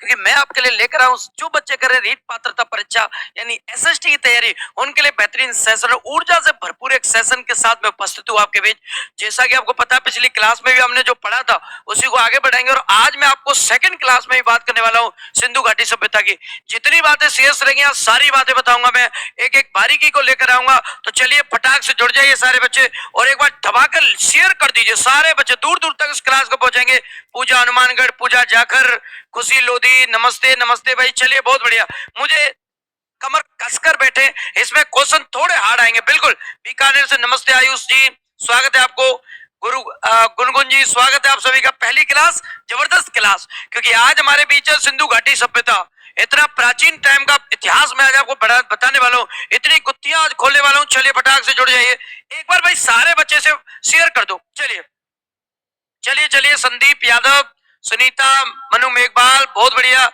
क्योंकि मैं आपके लिए लेकर आऊं जो बच्चे कर रहे हैं रीट पात्रता परीक्षा यानी एसएसटी की तैयारी, उनके लिए बेहतरीन सेशन और ऊर्जा से भरपूर एक सेशन के साथ मैं उपस्थित हूँ आपके बीच। जैसा कि आपको पता है पिछली क्लास में भी हमने जो पढ़ा था उसी को आगे बढ़ाएंगे, और आज मैं आपको सेकंड क्लास में ही बात करने वाला हूँ सिंधु घाटी सभ्यता की। जितनी बातें शेष रहेंगी आज सारी बातें बताऊंगा मैं, एक एक बारीकी को लेकर आऊंगा। तो चलिए फटाक से जुड़ जाइए सारे बच्चे और एक बार दबाकर शेयर कर दीजिए। सारे बच्चे दूर दूर तक इस क्लास को पहुंचेंगे। पूजा हनुमानगढ़, पूजा जाखर, खुशी लोधी, नमस्ते नमस्ते भाई। चलिए बहुत बढ़िया, मुझे कमर कसकर बैठे, इसमें क्वेश्चन थोड़े हार्ड आएंगे बिल्कुल। बीकानेर से नमस्ते आयुष जी, स्वागत है आपको। गुरु गुनगुन जी, स्वागत है आप सभी का। पहली क्लास, जबरदस्त क्लास, क्योंकि आज हमारे बीच है सिंधु घाटी सभ्यता। इतना प्राचीन टाइम का इतिहास मैं आज आपको बताने वाला हूँ, इतनी गुत्थियां आज खोलने वाला हूँ। चलिए फटाक से जुड़ जाइए। एक बार भाई सारे बच्चे से शेयर कर दो। चलिए चलिए चलिए, संदीप यादव, सुनीता, मनु मेघवाल, बहुत बढ़िया।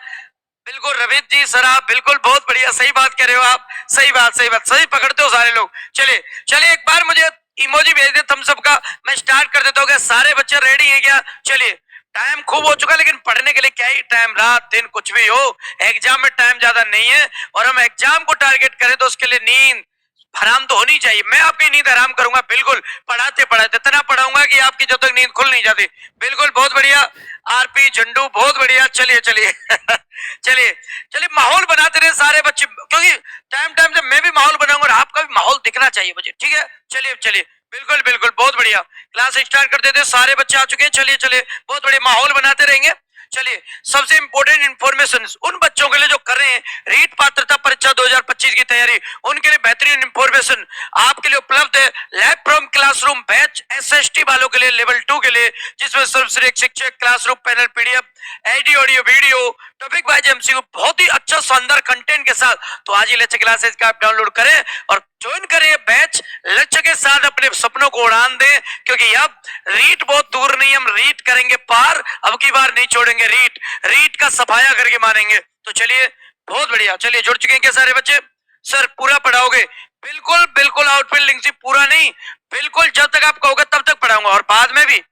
बिल्कुल रवित जी सर, आप बिल्कुल बहुत बढ़िया, सही बात कह रहे हो आप। सही बात, सही पकड़ते हो सारे लोग। चलिए चलिए, एक बार मुझे इमोजी भेज दे थम्स अप का, मैं स्टार्ट कर देता हूँ। क्या सारे बच्चे रेडी हैं क्या? चलिए, टाइम खूब हो चुका, लेकिन पढ़ने के लिए क्या ही टाइम, रात दिन कुछ भी हो, एग्जाम में टाइम ज्यादा नहीं है। और हम एग्जाम को टारगेट करें तो उसके लिए नींद हराम तो होनी चाहिए। मैं आपकी नींद हराम करूंगा बिल्कुल, पढ़ाते पढ़ाते इतना पढ़ाऊंगा कि आपकी जब तक नींद खुल नहीं जाती। बिल्कुल, बहुत बढ़िया। आरपी झंडू, बहुत बढ़िया। चलिए चलिए चलिए चलिए, माहौल बनाते रहे सारे बच्चे, क्योंकि टाइम टाइम से मैं भी माहौल बनाऊंगा और आपका भी माहौल दिखना चाहिए मुझे, ठीक है? चलिए चलिए, बिल्कुल बिल्कुल, बहुत बढ़िया। क्लास स्टार्ट कर देते, सारे बच्चे आ चुके हैं। चलिए चलिए, बहुत बढ़िया, माहौल बनाते रहेंगे। चलिए, सबसे इंपॉर्टेंट इंफॉर्मेशन उन बच्चों के लिए जो कर रहे हैं रीट पात्रता परीक्षा 2025 की तैयारी, उनके लिए बेहतरीन इंफॉर्मेशन आपके लिए उपलब्ध है। Lab from classroom batch SST वालों के लिए, लेवल 2 के लिए, जिसमें सर्वश्रेष्ठ शिक्षक, क्लासरूम पैनल, पीडीएफ, एडी audio video, topic wise MCQ, बहुत ही अच्छा शानदार कंटेंट के साथ। तो आज ही लेक्चर क्लासेस का आप डाउनलोड करें और ज्वाइन करें बैच। लक्ष्य के साथ अपने सपनों को उड़ान दें, क्योंकि अब रीट बहुत दूर नहीं, हम रीट करेंगे पार, अब की बार नहीं छोड़ेंगे रीट, रीट का सफाया करके मानेंगे। तो चलिए, बहुत बढ़िया। चलिए, जुड़ चुके हैं क्या सारे बच्चे? सर पूरा पढ़ाओगे? बिल्कुल बिल्कुल, आउटफिट लिंक से पूरा नहीं, बिल्कुल जब तक आप कहोगे तब तक पढ़ाऊंगा। और बाद में भी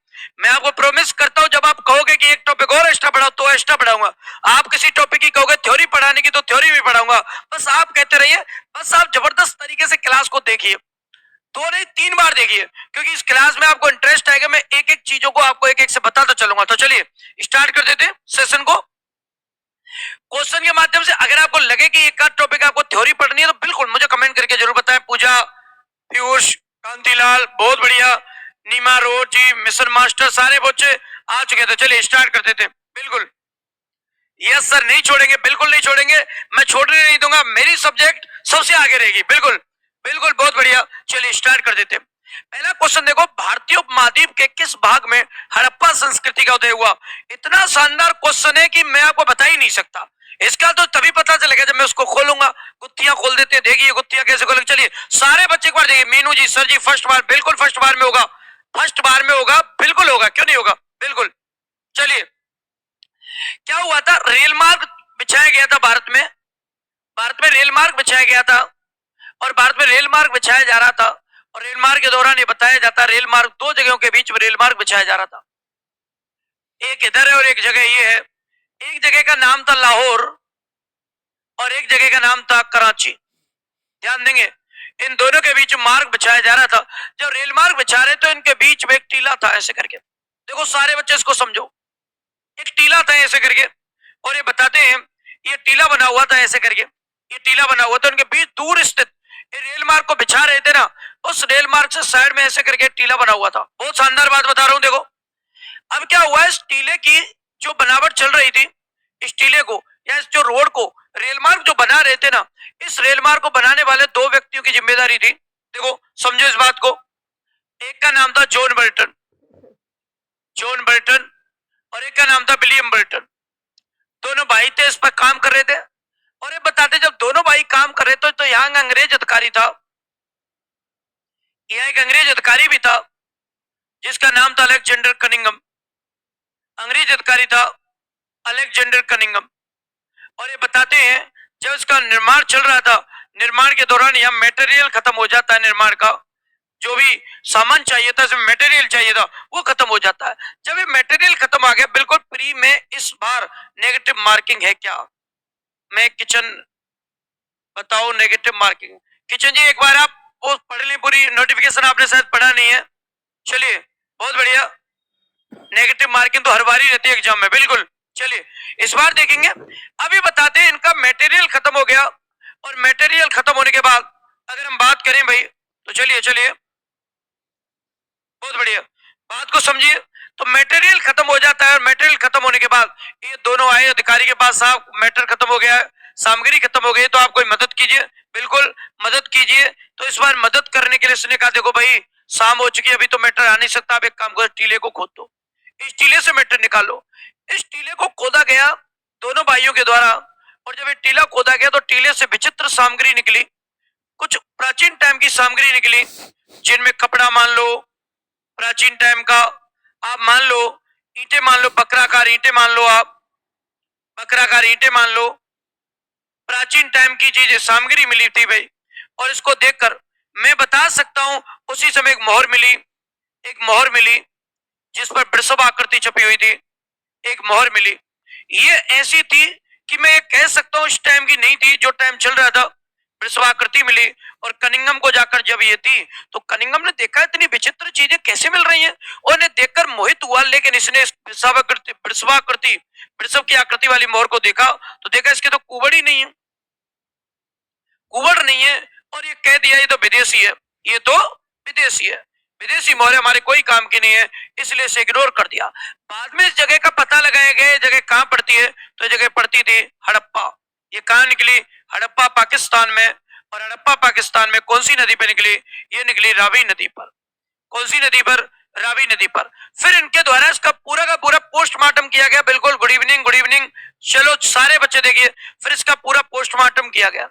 मैं आपको प्रॉमिस करता हूं, जब आप कहोगे कि एक टॉपिक और एक्स्ट्रा पढ़ाओ तो एक्स्ट्रा पढ़ाऊंगा। आप किसी टॉपिक की कहोगे थ्योरी पढ़ाने की तो थ्योरी भी पढ़ाऊंगा। बस आप कहते रहिए, बस आप जबरदस्त तरीके से क्लास को देखिए, 2 नहीं 3 बार देखिए, क्योंकि इस क्लास में आपको इंटरेस्ट आएगा। मैं एक एक चीजों को आपको एक एक से बताता चलूंगा। तो चलिए स्टार्ट कर देते हैं सेशन को। क्वेश्चन के माध्यम से अगर आपको लगे कि एक आध टॉपिक आपको थ्योरी पढ़नी है तो बिल्कुल मुझे कमेंट करके जरूर बताएं। पूजा, पीयूष, कांतिलाल, बहुत बढ़िया। नीमा रोड जी, मिशन मास्टर, सारे बच्चे आ चुके थे। चलिए स्टार्ट कर देते हैं। बिल्कुल यस सर, नहीं छोड़ेंगे, बिल्कुल नहीं छोड़ेंगे, मैं छोड़ने नहीं दूंगा। मेरी सब्जेक्ट सबसे आगे रहेगी। बिल्कुल बिल्कुल, बहुत बढ़िया। चलिए स्टार्ट कर देते हैं। पहला क्वेश्चन देखो, भारतीय उपमहाद्वीप के किस भाग में हड़प्पा संस्कृति का उदय हुआ? इतना शानदार क्वेश्चन है कि मैं आपको बता ही नहीं सकता। इसका तो तभी पता चलेगा जब मैं उसको खोलूंगा। गुत्थियां खोल देते हैं, देखिए गुत्थियां कैसे खोलेंगे। चलिए सारे बच्चे एक बार देखिए। मीनू जी, सर जी, फर्स्ट बार, बिल्कुल फर्स्ट बार में होगा, फर्स्ट बार में होगा, बिल्कुल होगा, क्यों नहीं होगा, बिल्कुल। चलिए, क्या हुआ था? रेल मार्ग बिछाया गया था भारत में, भारत में रेल मार्ग बिछाया गया था, और भारत में रेल मार्ग बिछाया जा रहा था। और रेल मार्ग के दौरान ये बताया जाता, रेल मार्ग 2 जगहों के बीच में रेल मार्ग बिछाया जा रहा था। एक इधर है और एक जगह ये है। एक जगह का नाम था लाहौर और एक जगह का नाम था कराची। ध्यान देंगे, इन दोनों के बीच मार्ग बिछाया जा रहा था। जब रेल मार्ग बिछा रहे तो इनके बीच में एक टीला था, ऐसे करके। देखो सारे बच्चे इसको समझो, एक टीला था ऐसे करके, और ये बताते हैं ये टीला बना हुआ था ऐसे करके, ये टीला बना हुआ था। उनके बीच दूर स्थित रेल मार्ग को बिछा रहे थे ना, उस रेल मार्ग से साइड में ऐसे करके टीला बना हुआ था। बहुत शानदार बात बता रहा हूं, देखो। अब क्या हुआ, इस टीले की जो बनावट चल रही थी, इस टीले को या इस जो रोड को, रेल मार्ग जो बना रहे थे ना, इस रेल मार्ग को बनाने वाले 2 व्यक्तियों की जिम्मेदारी थी। देखो समझो इस बात को। एक का नाम था जॉन बर्टन, जॉन बर्टन, और एक का नाम था विलियम बर्टन। दोनों भाई थे, इस पर काम कर रहे थे। और ये बताते जब दोनों भाई काम कर रहे थे तो यहाँ अंग्रेज अधिकारी था, यहाँ एक अंग्रेज अधिकारी भी था जिसका नाम था अलेक्जेंडर कनिंगम। अंग्रेज अधिकारी था अलेक्जेंडर कनिंगम। और ये बताते हैं जब इसका निर्माण चल रहा था, निर्माण के दौरान यहाँ मटेरियल खत्म हो जाता है निर्माण का। जो भी सामान चाहिए था, इसमें मटेरियल चाहिए था, वो खत्म हो जाता है। जब ये मटेरियल खत्म आ गया बिल्कुल प्री में, इस बार नेगेटिव मार्किंग है क्या? मैं किचन बताओ नेगेटिव मार्किंग। किचन जी एक बार आप वो पढ़ लें, पूरी नोटिफिकेशन आपने शायद पढ़ा नहीं है। चलिए बहुत बढ़िया। नेगेटिव मार्किंग तो हर बार ही रहती है एग्जाम में, बिल्कुल। चलिए इस बार देखेंगे। अभी बताते हैं इनका मटेरियल खत्म हो गया, और मटेरियल खत्म होने के बाद अगर हम बात करें भाई, तो चलिए चलिए बहुत बढ़िया बात को समझिए। तो मटेरियल खत्म हो जाता है, और मटेरियल खत्म होने के बाद ये दोनों आए अधिकारी के पास, साहब मैटर खत्म हो गया है, सामग्री खत्म हो गई, तो आप कोई मदद कीजिए। बिल्कुल मदद कीजिए। तो इस बार मदद करने के लिए उसने कहा देखो भाई शाम हो चुकी है, अभी तो मैटर आ नहीं सकता, आप एक काम करो टीले को खोद दो, इस टीले से मैटर निकालो। इस टीले को खोदा गया दोनों भाइयों के द्वारा, और जब ये टीला खोदा गया तो टीले से विचित्र सामग्री निकली, कुछ प्राचीन टाइम की सामग्री निकली, जिनमें कपड़ा मान लो प्राचीन टाइम का, आप मान लो ईंटें मान लो, बकराकार ईंटें मान लो, आप बकराकार ईंटें मान लो, प्राचीन टाइम की चीजें सामग्री मिली थी भाई। और इसको देखकर मैं बता सकता हूं उसी समय एक मोहर मिली, एक मोहर मिली जिस पर वृषभ आकृति छपी हुई थी, एक मोहर मिली। ये ऐसी थी कि मैं ये कह सकता हूं इस टाइम की नहीं थी, जो टाइम चल रहा था वृषभाकृति मिली। और कनिंगम को जाकर जब ये थी तो कनिंगम ने देखा इतनी विचित्र चीजें कैसे मिल रही हैं, और इन्हें देखकर मोहित हुआ। लेकिन इसने वृषभाकृति वृषभ की आकृति वाली मोहर को देखा तो देखा इसके तो कुबड़ ही नहीं है, कुबड़ नहीं है, और ये कह दिया ये तो विदेशी है, ये तो विदेशी है, विदेशी मोहर हमारे कोई काम की नहीं है, इसलिए इसे इग्नोर कर दिया। बाद में इस जगह का पता लगाया गया, जगह कहां पड़ती है, तो जगह पड़ती थी हड़प्पा। ये कहां निकली? हड़प्पा पाकिस्तान में। और हड़प्पा पाकिस्तान में कौन सी नदी पे निकली? ये निकली रावी नदी पर। कौन सी नदी पर? रावी नदी पर। फिर इनके द्वारा इसका पूरा का पूरा पोस्टमार्टम किया गया। बिल्कुल गुड इवनिंग गुड इवनिंग। चलो सारे बच्चे देखिए, फिर इसका पूरा पोस्टमार्टम किया गया।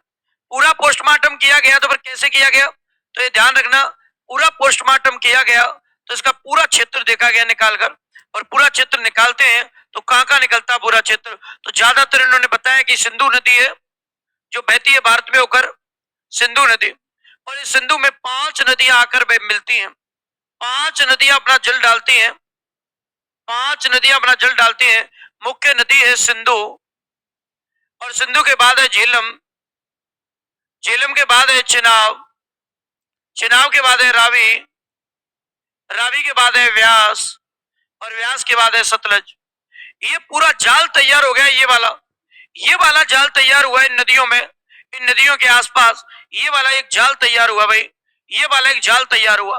पूरा पोस्टमार्टम किया गया तो फिर कैसे किया गया, तो ये ध्यान रखना, पूरा पोस्टमार्टम किया गया तो इसका पूरा क्षेत्र देखा गया निकालकर। और पूरा क्षेत्र निकालते हैं तो कहां कहां निकलता पूरा क्षेत्र, तो ज्यादातर इन्होंने बताया कि सिंधु नदी है जो बहती है भारत में होकर, सिंधु नदी। और इस सिंधु में 5 नदियां आकर मिलती हैं, 5 नदियां अपना जल डालती हैं, 5 नदियां अपना जल डालती हैं। मुख्य नदी है सिंधु, और सिंधु के बाद है झेलम, झेलम के बाद है चिनाब, चिनाब के बाद है रावी, रावी के बाद है व्यास, और व्यास के बाद है सतलज। ये पूरा जाल तैयार हो गया, ये वाला जाल तैयार हुआ इन नदियों में, इन नदियों के आसपास ये वाला एक जाल तैयार हुआ भाई, ये वाला एक जाल तैयार हुआ।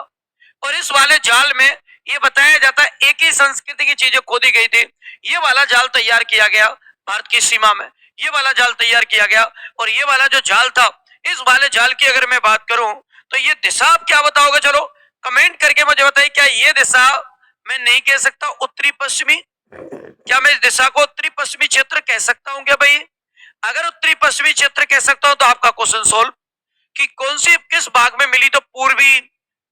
और इस वाले जाल में ये बताया जाता है एक ही संस्कृति की चीजें खोदी गई थी। ये वाला जाल तैयार किया गया भारत की सीमा में, ये वाला जाल तैयार किया गया। और ये वाला जो जाल था, इस वाले जाल की अगर मैं बात करूं तो ये दिशा आप क्या बताओगे, चलो कमेंट करके मुझे बताइए। क्या ये दिशा मैं नहीं कह सकता उत्तरी पश्चिमी? क्या मैं इस दिशा को उत्तरी पश्चिमी क्षेत्र कह सकता हूं क्या भाई? अगर उत्तरी पश्चिमी क्षेत्र कह सकता हूं तो आपका क्वेश्चन सोल्व, कि कौन सी किस भाग में मिली, तो पूर्वी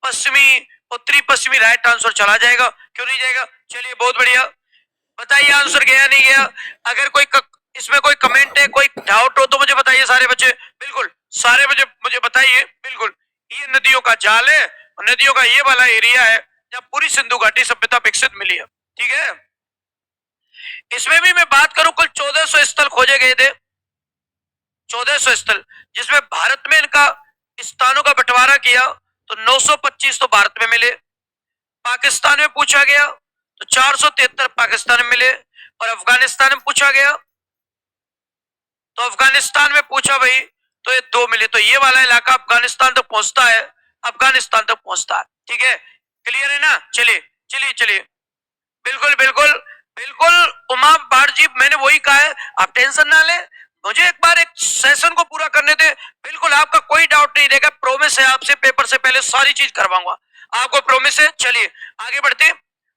पश्चिमी उत्तरी पश्चिमी राइट आंसर चला जाएगा, क्यों नहीं जाएगा? चलिए बहुत बढ़िया, बताइए आंसर गया नहीं गया। अगर कोई इसमें कोई कमेंट है, कोई डाउट हो तो मुझे बताइए सारे बच्चे, बिल्कुल सारे बच्चे मुझे बताइए। बिल्कुल ये नदियों का जाल है, और नदियों का ये वाला एरिया है जहां पूरी सिंधु घाटी सभ्यता विकसित मिली है, ठीक है। इसमें भी मैं बात करूं कुल 1400 स्थल खोजे गए थे, 1400 स्थल, जिसमें भारत में इनका स्थानों का बंटवारा किया तो 925 तो भारत में मिले, पाकिस्तान में पूछा गया तो 473 पाकिस्तान में मिले, और अफगानिस्तान में पूछा गया तो अफगानिस्तान में पूछा भाई तो ये 2 मिले। तो ये वाला इलाका अफगानिस्तान तक पहुंचता है, अफगानिस्तान तक पहुंचता है, ठीक है। क्लियर है ना? चलिए चलिए चलिए, बिल्कुल बिल्कुल बिल्कुल उमा भाट जी, मैंने वही कहा है, आप टेंशन ना ले, मुझे एक बार एक सेशन को पूरा करने दे। बिल्कुल आपका कोई डाउट नहीं रहेगा, प्रोमिस है आपसे, पेपर से पहले सारी चीज करवाऊंगा, आपको प्रोमिस है। चलिए आगे बढ़ते,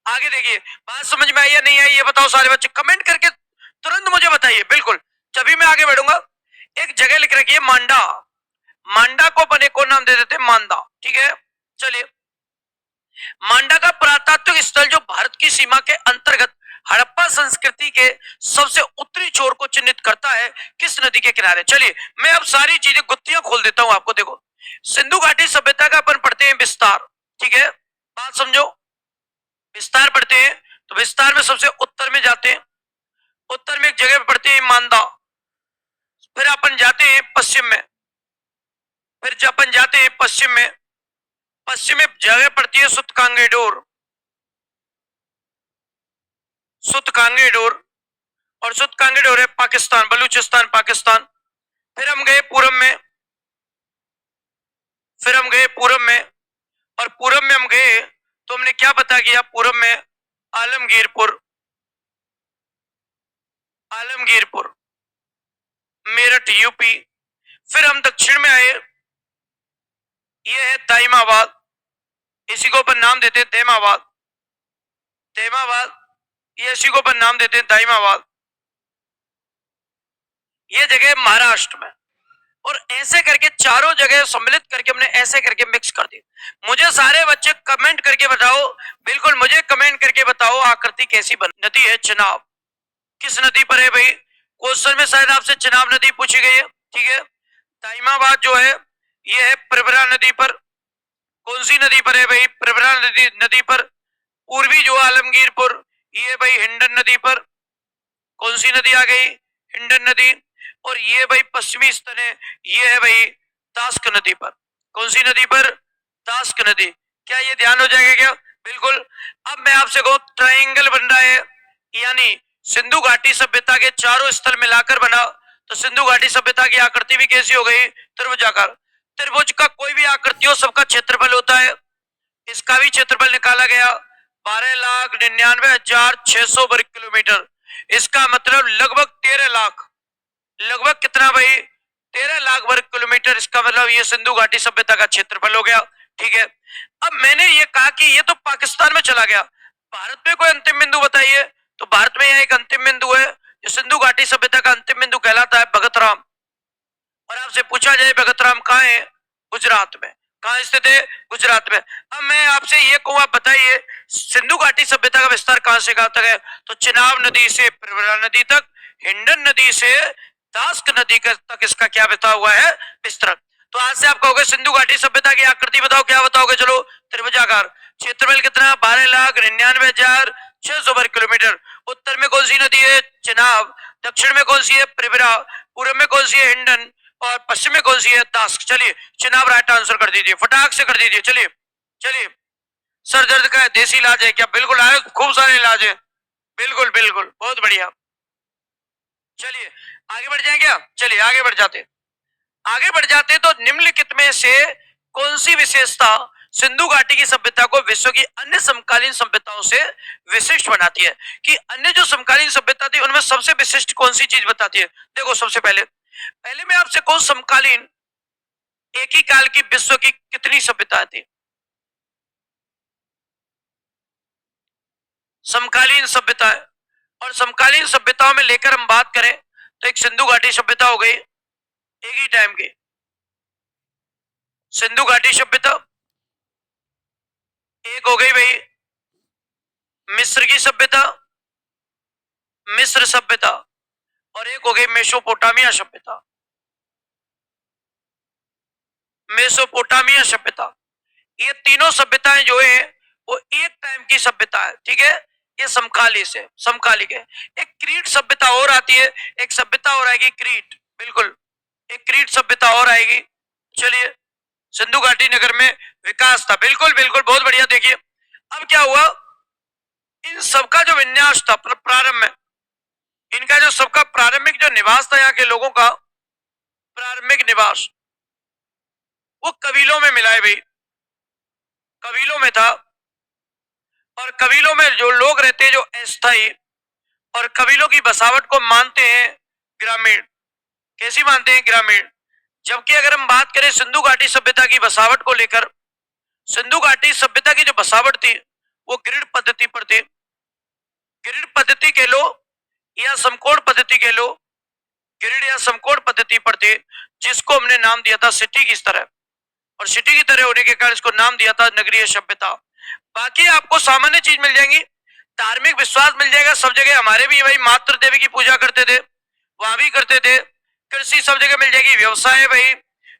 आगे देखिए, बात समझ में आई या नहीं आई ये बताओ सारे बच्चे, कमेंट करके तुरंत मुझे बताइए। बिल्कुल तभी मैं आगे बढ़ूंगा। एक जगह लिख रखी है मांडा, मांडा को बने को नाम दे देते मांदा, ठीक है। चलिए, मांडा का पुरातात्विक स्थल जो भारत की सीमा के अंतर्गत हड़प्पा संस्कृति के सबसे उत्तरी छोर को चिन्हित करता है, किस नदी के किनारे? चलिए मैं अब सारी चीजें गुत्थियां खोल देता हूं आपको। देखो, सिंधु घाटी सभ्यता का अपन पढ़ते हैं विस्तार, ठीक है, बात समझो। विस्तार पढ़ते हैं तो विस्तार में सबसे उत्तर में जाते हैं, उत्तर में एक जगह पे पढ़ते हैं मांदा, फिर अपन जाते हैं पश्चिम में, फिर जब अपन जाते हैं पश्चिम में, पश्चिम में जगह पड़ती है सुतकांगेडोर, सुतकांगेडोर, और सुतकांगेडोर है पाकिस्तान, बलूचिस्तान पाकिस्तान। फिर हम गए पूरब में, फिर हम गए पूरब में, और पूरब में हम गए तो हमने क्या पता किया, पूरब में आलमगीरपुर, आलमगीरपुर मेरठ यूपी। फिर हम दक्षिण में आए, ये है दाइमाबाद, इसी को अपन नाम देते हैं दैमाबाद, दैमाबाद, ये इसी को अपन नाम देते हैं दाइमाबाद। ये जगह महाराष्ट्र में, और ऐसे करके चारों जगह सम्मिलित करके हमने ऐसे करके मिक्स कर दी। मुझे सारे बच्चे कमेंट करके बताओ, बिल्कुल मुझे कमेंट करके बताओ आकृति कैसी बनी। नदी है चिनाब, किस नदी पर है भाई, क्वेश्चन में शायद आपसे चिनाब नदी पूछी गई है, ठीक है। दाइमाबाद जो है ये है प्रवरा नदी पर, कौन सी नदी पर है भाई, प्रवरा नदी, नदी पर। पूर्वी जो आलमगीरपुर, ये भाई हिंडन नदी पर, कौन सी नदी आ गई, हिंडन नदी। और ये भाई पश्चिमी स्तन है, ये है भाई तास्क नदी पर, कौन सी नदी पर, तास्क नदी। क्या ये ध्यान हो जाएगा क्या, बिल्कुल। अब मैं आपसे कहूं ट्राइंगल बन रहा है, यानी सिंधु घाटी सभ्यता के चारों स्थल मिलाकर बना, तो सिंधु घाटी सभ्यता की आकृति भी कैसी हो गई, त्रिभुजाकार। त्रिभुज का कोई भी आकृति हो सबका क्षेत्रफल होता है, इसका भी क्षेत्रफल निकाला गया 12,99,600 वर्ग किलोमीटर। इसका मतलब लगभग 13 लाख, लगभग कितना भाई, 13 लाख वर्ग किलोमीटर। इसका मतलब ये सिंधु घाटी सभ्यता का क्षेत्रफल हो गया, ठीक है। अब मैंने ये कहा कि ये तो पाकिस्तान में चला गया, भारत में कोई अंतिम बिंदु बताइए। तो भारत में यह एक अंतिम बिंदु है, जो सिंधु घाटी सभ्यता का अंतिम बिंदु कहलाता है भगतराम। और आपसे पूछा जाए भगतराम कहाँ है, गुजरात में। कहाँ स्थित है, गुजरात में। अब मैं आपसे ये कहूँ, आप बताइए सिंधु घाटी सभ्यता का विस्तार कहां से कहां तक है, तो चिनाब नदी से प्रवरा नदी तक, हिंडन नदी से दास्क नदी तक इसका क्या बता हुआ है, विस्तृत। तो आज से आप कहोगे सिंधु घाटी सभ्यता की आकृति बताओ, क्या बताओगे, चलो त्रिभुजाकार। क्षेत्रफल कितना, 12,99,600 वर्ग किलोमीटर। उत्तर में कौन सी नदी है, चिनाब। दक्षिण में कौन सी है, प्रवरा। पूर्व में कौन सी है, हिंडन। और पश्चिम में कौन सी है, दास्क। चलिए चिनाब राइट आंसर कर दीजिए, फटाक से कर दीजिए। चलिए चलिए, सर दर्द का देसी इलाज है क्या, बिल्कुल आए, खूब सारे इलाज है, बिल्कुल बिल्कुल, बहुत बढ़िया। चलिए आगे बढ़ जाए क्या, चलिए आगे बढ़ जाते, आगे बढ़ जाते। तो निम्नलिखित में से कौन सी विशेषता सिंधु घाटी की सभ्यता को विश्व की अन्य समकालीन सभ्यताओं से विशिष्ट बनाती है, कि अन्य जो समकालीन सभ्यता थी उनमें सबसे विशिष्ट कौन सी चीज बताती है। देखो सबसे पहले, पहले मैं आपसे कहूं समकालीन, एक ही काल की विश्व की कितनी सभ्यताएं थी, समकालीन सभ्यताएं। और समकालीन सभ्यताओं में लेकर हम बात करें तो एक सिंधु घाटी सभ्यता हो गई, एक ही टाइम की सिंधु घाटी सभ्यता। एक हो गई भाई मिस्र की सभ्यता, मिस्र सभ्यता। और एक हो गई मेसोपोटामिया सभ्यता, मेसोपोटामिया सभ्यता। ये तीनों सभ्यताएं जो है वो एक टाइम की सभ्यता है, ठीक है। ये समकालीन से, समकालिक है। एक क्रीट सभ्यता और आती है, एक सभ्यता और आएगी क्रीट, बिल्कुल एक क्रीट सभ्यता और आएगी। चलिए सिंधु घाटी नगर में विकास था, बिल्कुल बिल्कुल, बहुत बढ़िया। देखिए अब क्या हुआ, इन सबका जो विन्यास था प्रारंभ में, इनका जो सबका प्रारंभिक जो निवास था यहाँ के लोगों का, प्रारंभिक निवास वो कबीलों में मिला है भाई, कबीलों में था। और कबीलों में जो लोग रहते हैं जो अस्थायी, और कबीलों की बसावट को मानते हैं ग्रामीण। कैसी मानते हैं, ग्रामीण। जबकि अगर हम बात करें सिंधु घाटी सभ्यता की बसावट को लेकर, सिंधु घाटी सभ्यता की जो बसावट थी वो ग्रिड पद्धति पर थी। ग्रिड पद्धति कह लो या समकोण पद्धति कह लो, ग्रिड या समकोण पद्धति पर थे, जिसको हमने नाम दिया था सिटी की तरह। और सिटी की तरह होने के कारण इसको नाम दिया था नगरीय सभ्यता। बाकी आपको सामान्य चीज मिल जाएंगी, धार्मिक विश्वास मिल जाएगा सब जगह। हमारे भी भाई मातृ देवी की पूजा करते थे, वहां भी करते थे। कृषि सब जगह मिल जाएगी, व्यवसाय भाई,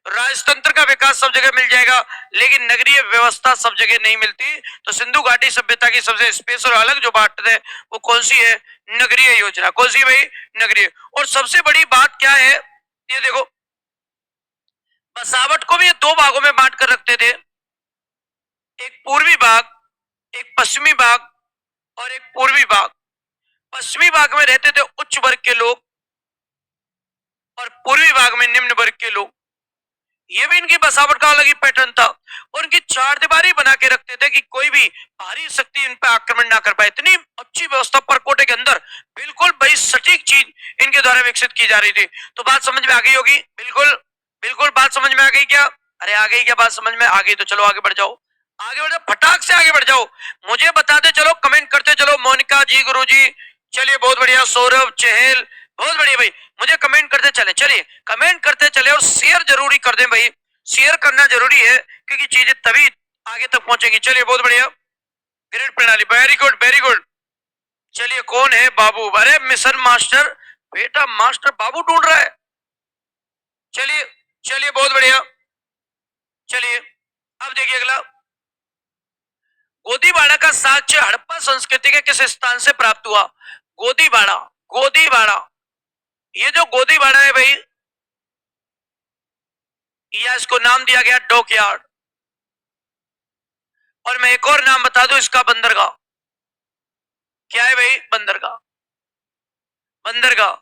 राजतंत्र का विकास सब जगह मिल जाएगा, लेकिन नगरीय व्यवस्था सब जगह नहीं मिलती। तो सिंधु घाटी सभ्यता की सबसे स्पेशल और अलग जो बात है वो कौन सी है? नगरीय योजना। कौन सी भाई? नगरीय। और सबसे बड़ी बात क्या है, ये देखो, बसावट को भी ये दो भागों में बांट कर रखते थे, एक पूर्वी भाग, एक पश्चिमी भाग और एक पूर्वी भाग। पश्चिमी भाग में रहते थे उच्च वर्ग के लोग और पूर्वी भाग में निम्न वर्ग के लोग। ये भी इनकी बसावट का अलग ही पैटर्न था। और इनकी चार दीवारी बना के रखते थे कि कोई भी बाहरी शक्ति इन पर आक्रमण ना कर पाए। इतनी अच्छी व्यवस्था परकोटे के अंदर, बिल्कुल भाई सटीक चीज इनके द्वारा विकसित की जा रही थी। तो बात समझ में आ गई होगी? बिल्कुल बिल्कुल बात समझ में आ गई क्या? अरे आ गई क्या बात समझ में? आ गई तो चलो आगे बढ़ जाओ, आगे बढ़ जाओ, फटाक से आगे बढ़ जाओ। मुझे बताते चलो, कमेंट करते चलो। मोनिका जी, गुरु जी, चलिए बहुत बढ़िया। सौरभ, चहल, बहुत बढ़िया भाई, मुझे कमेंट करते चले। चलिए कमेंट करते चले और शेयर जरूरी कर दें भाई, शेयर करना जरूरी है क्योंकि चीजें तभी आगे तक पहुंचेगी। चलिए बहुत बढ़िया, ग्रेड प्रणाली, वेरी गुड वेरी गुड। चलिए कौन है बाबू? अरे मिशन मास्टर, बेटा मास्टर बाबू ढूंढ रहा है। चलिए चलिए बहुत बढ़िया। चलिए अब देखिए अगला, गोदीबाड़ा का साक्ष्य हड़प्पा संस्कृति के किस स्थान से प्राप्त हुआ? गोदीबाड़ा, गोदीबाड़ा, ये जो गोदीबाड़ा है भाई, या इसको नाम दिया गया डॉकयार्ड। और मैं एक और नाम बता दूं इसका, बंदरगाह। क्या है भाई? बंदरगाह, बंदरगाह।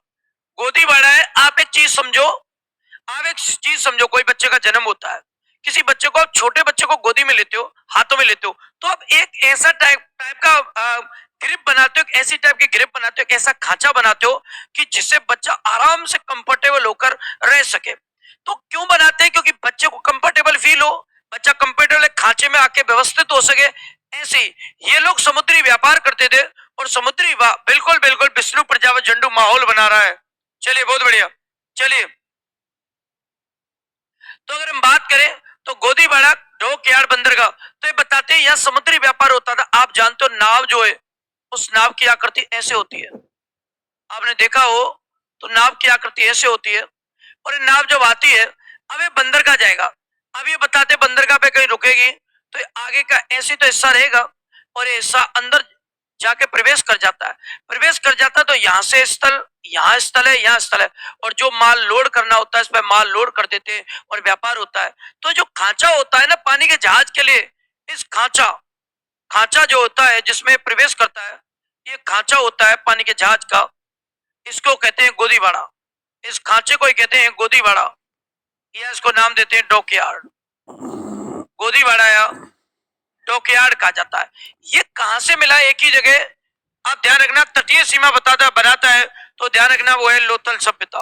गोदीबाड़ा है। आप एक चीज समझो, आप एक चीज समझो, कोई बच्चे का जन्म होता है, किसी बच्चे को, छोटे बच्चे को गोदी में लेते हो, हाथों में लेते हो, तो आप एक ऐसा टाइप टाइप का ग्रिप बनाते हो, ऐसी टाइप की ग्रिप बनाते हो, ऐसा खांचा बनाते हो कि जिससे बच्चा आराम से कंफर्टेबल होकर रह सके। तो क्यों बनाते हैं? क्योंकि बच्चे को कंफर्टेबल फील हो, बच्चा कंफर्टेबल खांचे में आके व्यवस्थित हो सके। ऐसे ही ये लोग समुद्री व्यापार करते थे और समुद्री बिल्कुल बिल्कुल विष्णु प्रजापति झंडू माहौल बना रहा है। चलिए बहुत बढ़िया। चलिए तो अगर हम बात करें तो गोदीबाड़ा, डॉकयार्ड, बंदरगाह, तो ये बताते हैं यह समुद्री व्यापार होता था। आप जानते हो नाव जो है, उस नाव की आकृति ऐसे होती है, आपने देखा हो तो नाव की आकृति ऐसे होती है। और ये नाव जब आती है, अब ये बंदरगाह जाएगा, अब ये बताते बंदरगाह पे कहीं रुकेगी तो ये आगे का ऐसे तो हिस्सा रहेगा और ये हिस्सा अंदर जाके प्रवेश कर जाता है, प्रवेश कर जाता है। तो यहाँ से स्थल, यहाँ स्थल है, यहाँ स्थल है, और जो माल लोड करना होता है इस पर माल लोड कर देते हैं और व्यापार होता है। तो जो खांचा होता है ना पानी के जहाज के लिए, इस खांचा, खांचा जो होता है जिसमें प्रवेश करता है, ये खांचा होता है पानी के जहाज का, इसको कहते हैं गोदीबाड़ा। इस खांचे को ही कहते हैं गोदीबाड़ा, या इसको नाम देते हैं डॉकयार्ड। गोदीबाड़ा या डॉकयार्ड कहा जाता है। ये कहां से मिला? एक ही जगह, आप ध्यान रखना, तटीय सीमा बताता बनाता है तो ध्यान रखना वो है लोथल सभ्यता।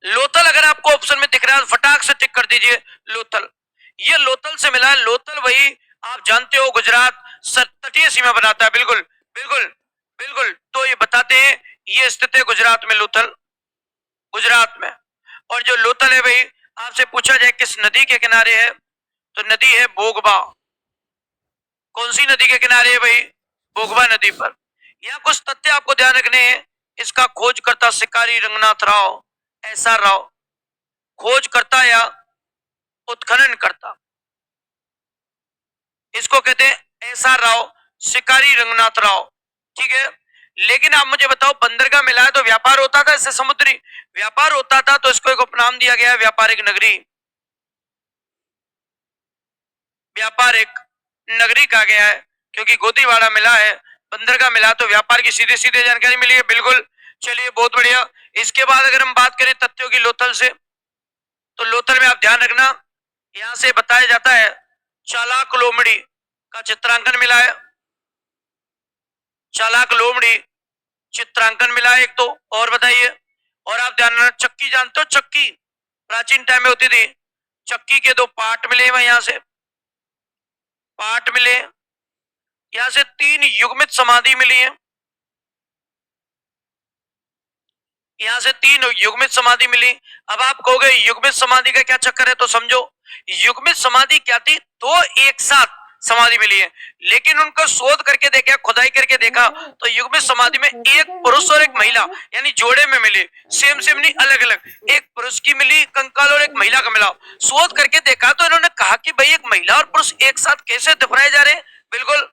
लोथल अगर आपको ऑप्शन में दिख रहा है फटाक से टिक कर दीजिए, लोथल। ये लोथल से मिला है। लोथल वही आप जानते हो गुजरात तटीय सीमा बनाता है। बिल्कुल बिल्कुल बिल्कुल। तो ये बताते हैं ये स्थित है गुजरात में, लोथल गुजरात में। और जो लोथल है भाई, आपसे पूछा जाए किस नदी के किनारे है तो नदी है बोगबा। कौन सी नदी के किनारे है भाई? बोगबा नदी पर। यहाँ कुछ तथ्य आपको ध्यान रखने हैं। इसका खोजकर्ता शिकारी रंगनाथ राव, एसआर राव, खोजकर्ता या उत्खनन करता, इसको कहते हैं एसआर राव, शिकारी रंगनाथ राव। ठीक है, लेकिन आप मुझे बताओ बंदरगाह मिला है तो व्यापार होता था, इससे समुद्री व्यापार होता था, तो इसको एक उपनाम दिया गया है व्यापारिक नगरी। व्यापारिक नगरी कहा गया है क्योंकि गोदीबाड़ा मिला है, बंदरगाह मिला, तो व्यापार की सीधे सीधे जानकारी मिली है। बिल्कुल। चलिए बहुत बढ़िया। इसके बाद अगर हम बात करें तथ्यों की लोथल से, तो लोथल में आप ध्यान रखना, यहां से बताया जाता है चालाक लोमड़ी का चित्रांकन मिला है। चालाक लोमड़ी चित्रांकन मिला है एक तो, और बताइए। और आप ध्यान रखना, चक्की जानते हो? चक्की प्राचीन टाइम में होती थी। चक्की के दो पार्ट मिले हुए, यहां से पार्ट मिले, यहां से 3 युग्मित समाधि मिली है, यहां से 3 युग्मित समाधि मिली। अब आप कहोगे युग्मित समाधि का क्या चक्कर है, तो समझो युग्मित समाधि क्या थी? दो एक साथ समाधि मिली है, लेकिन उनको शोध करके देखा, खुदाई करके देखा तो युग्मित समाधि में एक पुरुष और एक महिला यानी जोड़े में मिले, सेम सेम नहीं, अलग अलग, एक पुरुष की मिली कंकाल और एक महिला का मिला। शोध करके देखा तो इन्होंने कहा कि भाई एक महिला और पुरुष एक साथ कैसे दफनाए जा रहे हैं। बिल्कुल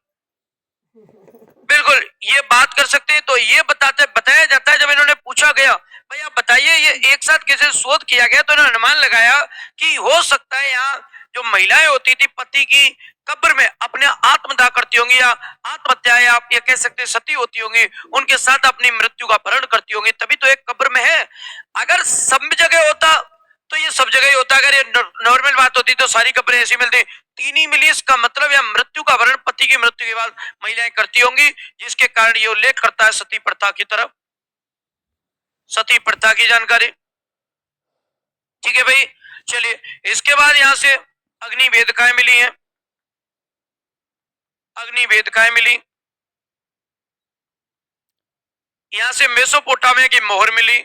बिल्कुल ये बात कर सकते हैं। तो ये बताया जाता है, जब इन्होंने पूछा गया भाई आप बताइए ये एक साथ कैसे शोध किया गया, तो इन्होंने अनुमान लगाया कि हो सकता है यहाँ जो महिलाएं होती थी पति की कब्र में अपने आत्मदाह करती होंगी या आत्महत्या, या आप ये कह सकते सती होती होंगी, उनके साथ अपनी मृत्यु का भरण करती होंगी, तभी तो एक कब्र में है। अगर सब जगह होता तो ये सब जगह ही होता, अगर ये नॉर्मल बात होती तो सारी कब्रें ऐसी मिलती, तीन ही मिली, इसका मतलब या मृत्यु का भरण पति की मृत्यु के बाद महिलाएं करती होंगी, जिसके कारण ये उल्लेख करता है सती प्रथा की तरफ, सती प्रथा की जानकारी। ठीक है भाई, चलिए इसके बाद यहां से अग्नि वेदिकाएं मिली हैं, अग्नि वेदिकाएं मिली, यहां से मेसोपोटामिया की मोहर मिली,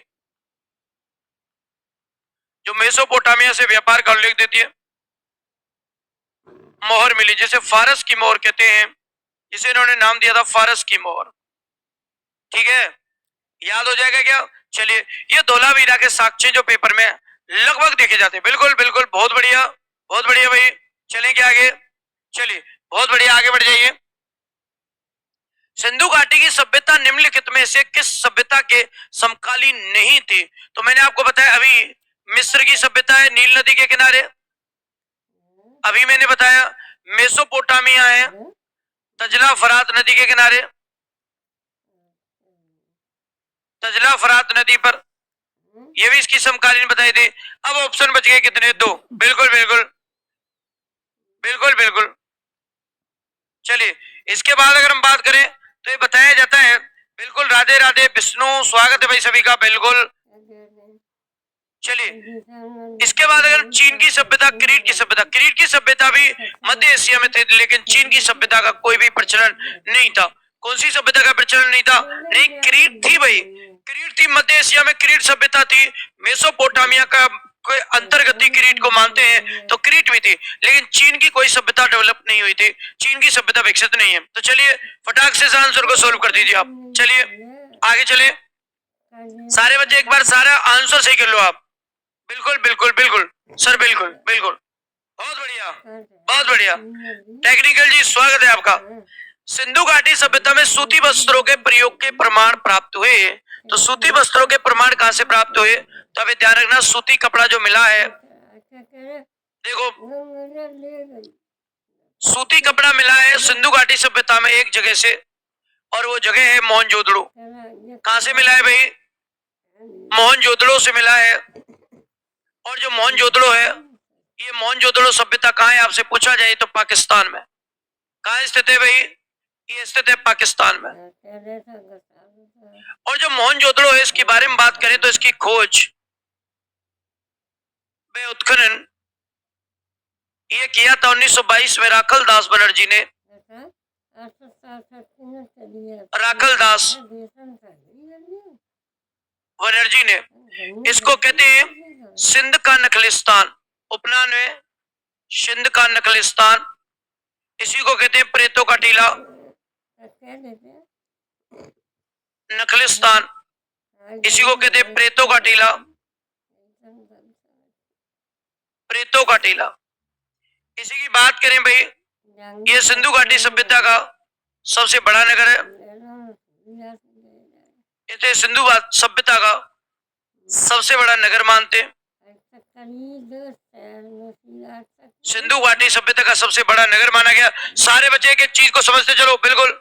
जो मेसोपोटामिया से व्यापार का उल्लेख देती है, मोहर मिली, जैसे फारस की मोहर कहते हैं, जिसे इन्होंने नाम दिया था फारस की मोहर। ठीक है, याद हो जाएगा क्या। चलिए ये धोलावीरा के साक्ष्य जो पेपर में लगभग देखे जाते हैं। बिल्कुल बिल्कुल, बहुत बढ़िया बहुत बढ़िया भाई, चलेंगे आगे, चलिए बहुत बढ़िया, आगे बढ़ जाइए। सिंधु घाटी की सभ्यता निम्नलिखित में से किस सभ्यता के समकालीन नहीं थी। तो मैंने आपको बताया अभी मिस्र की सभ्यता है नील नदी के किनारे, अभी मैंने बताया मेसोपोटामिया है तजला फरात नदी के किनारे, तजला फरात नदी पर, ये भी इसकी समकालीन बताई थी। अब ऑप्शन बच गए कितने, दो। बिल्कुल बिल्कुल बिल्कुल बिल्कुल, चलिए इसके बाद अगर हम बात करें तो ये बताया जाता है, बिल्कुल राधे राधे विष्णु, स्वागत है भाई सभी का, बिल्कुल। चलिए इसके बाद अगर चीन की सभ्यता, क्रीट की सभ्यता, क्रीट की सभ्यता भी मध्य एशिया में थी, लेकिन चीन की सभ्यता का कोई भी प्रचलन नहीं था। कौन सी सभ्यता का प्रचलन नहीं था, नहीं क्रीट थी भाई, क्रीट थी, मध्य एशिया में क्रीट सभ्यता थी, मेसोपोटामिया का कोई अंतर्गत ही क्रीट को मानते हैं तो क्रीट भी थी, लेकिन चीन की कोई सभ्यता डेवलप नहीं हुई थी, चीन की सभ्यता विकसित नहीं है। तो चलिए फटाक से इस आंसर को सोल्व कर दीजिए आप, चलिए आगे चले। सारे बच्चे एक बार सारा आंसर सही कर लो आप, बिल्कुल बिल्कुल बिल्कुल सर, बिल्कुल बिल्कुल, बहुत बढ़िया बहुत बढ़िया, टेक्निकल जी स्वागत है आपका। सिंधु घाटी सभ्यता में सूती वस्त्रों के प्रयोग के प्रमाण प्राप्त हुए, तो सूती वस्त्रों के प्रमाण कहां से प्राप्त हुए, तो अभी ध्यान रखना सूती कपड़ा जो मिला है, देखो सूती कपड़ा मिला है सिंधु घाटी सभ्यता में एक जगह से, और वो जगह है मोहनजोदड़ो। कहां से मिला है भाई, मोहनजोदड़ो से मिला है। और जो मोहनजोदड़ो है, ये मोहनजोदड़ो सभ्यता कहां है आपसे पूछा जाए तो पाकिस्तान में। कहां स्थित है भाई, ये स्थित है पाकिस्तान में। और जो मोहनजोदड़ो है इसके बारे में बात करें तो इसकी खोज व उत्खनन ये किया था 1922 में राखल दास बनर्जी ने, राखल दास बनर्जी ने, इसको कहते हैं सिंध का नखलिस्तान, उपनाम में सिंध का नखलिस्तान, इसी को कहते हैं प्रेतों का टीला, नखलिस्तान, इसी को कहते हैं प्रेतों का टीला, प्रेतों का टीला। इसी की बात करें भाई, ये सिंधु घाटी सभ्यता का सबसे बड़ा नगर है, इसे सिंधु सभ्यता का सबसे बड़ा नगर मानते, सिंधु घाटी सभ्यता का सबसे बड़ा नगर माना गया। सारे बच्चे एक चीज को समझते चलो, बिल्कुल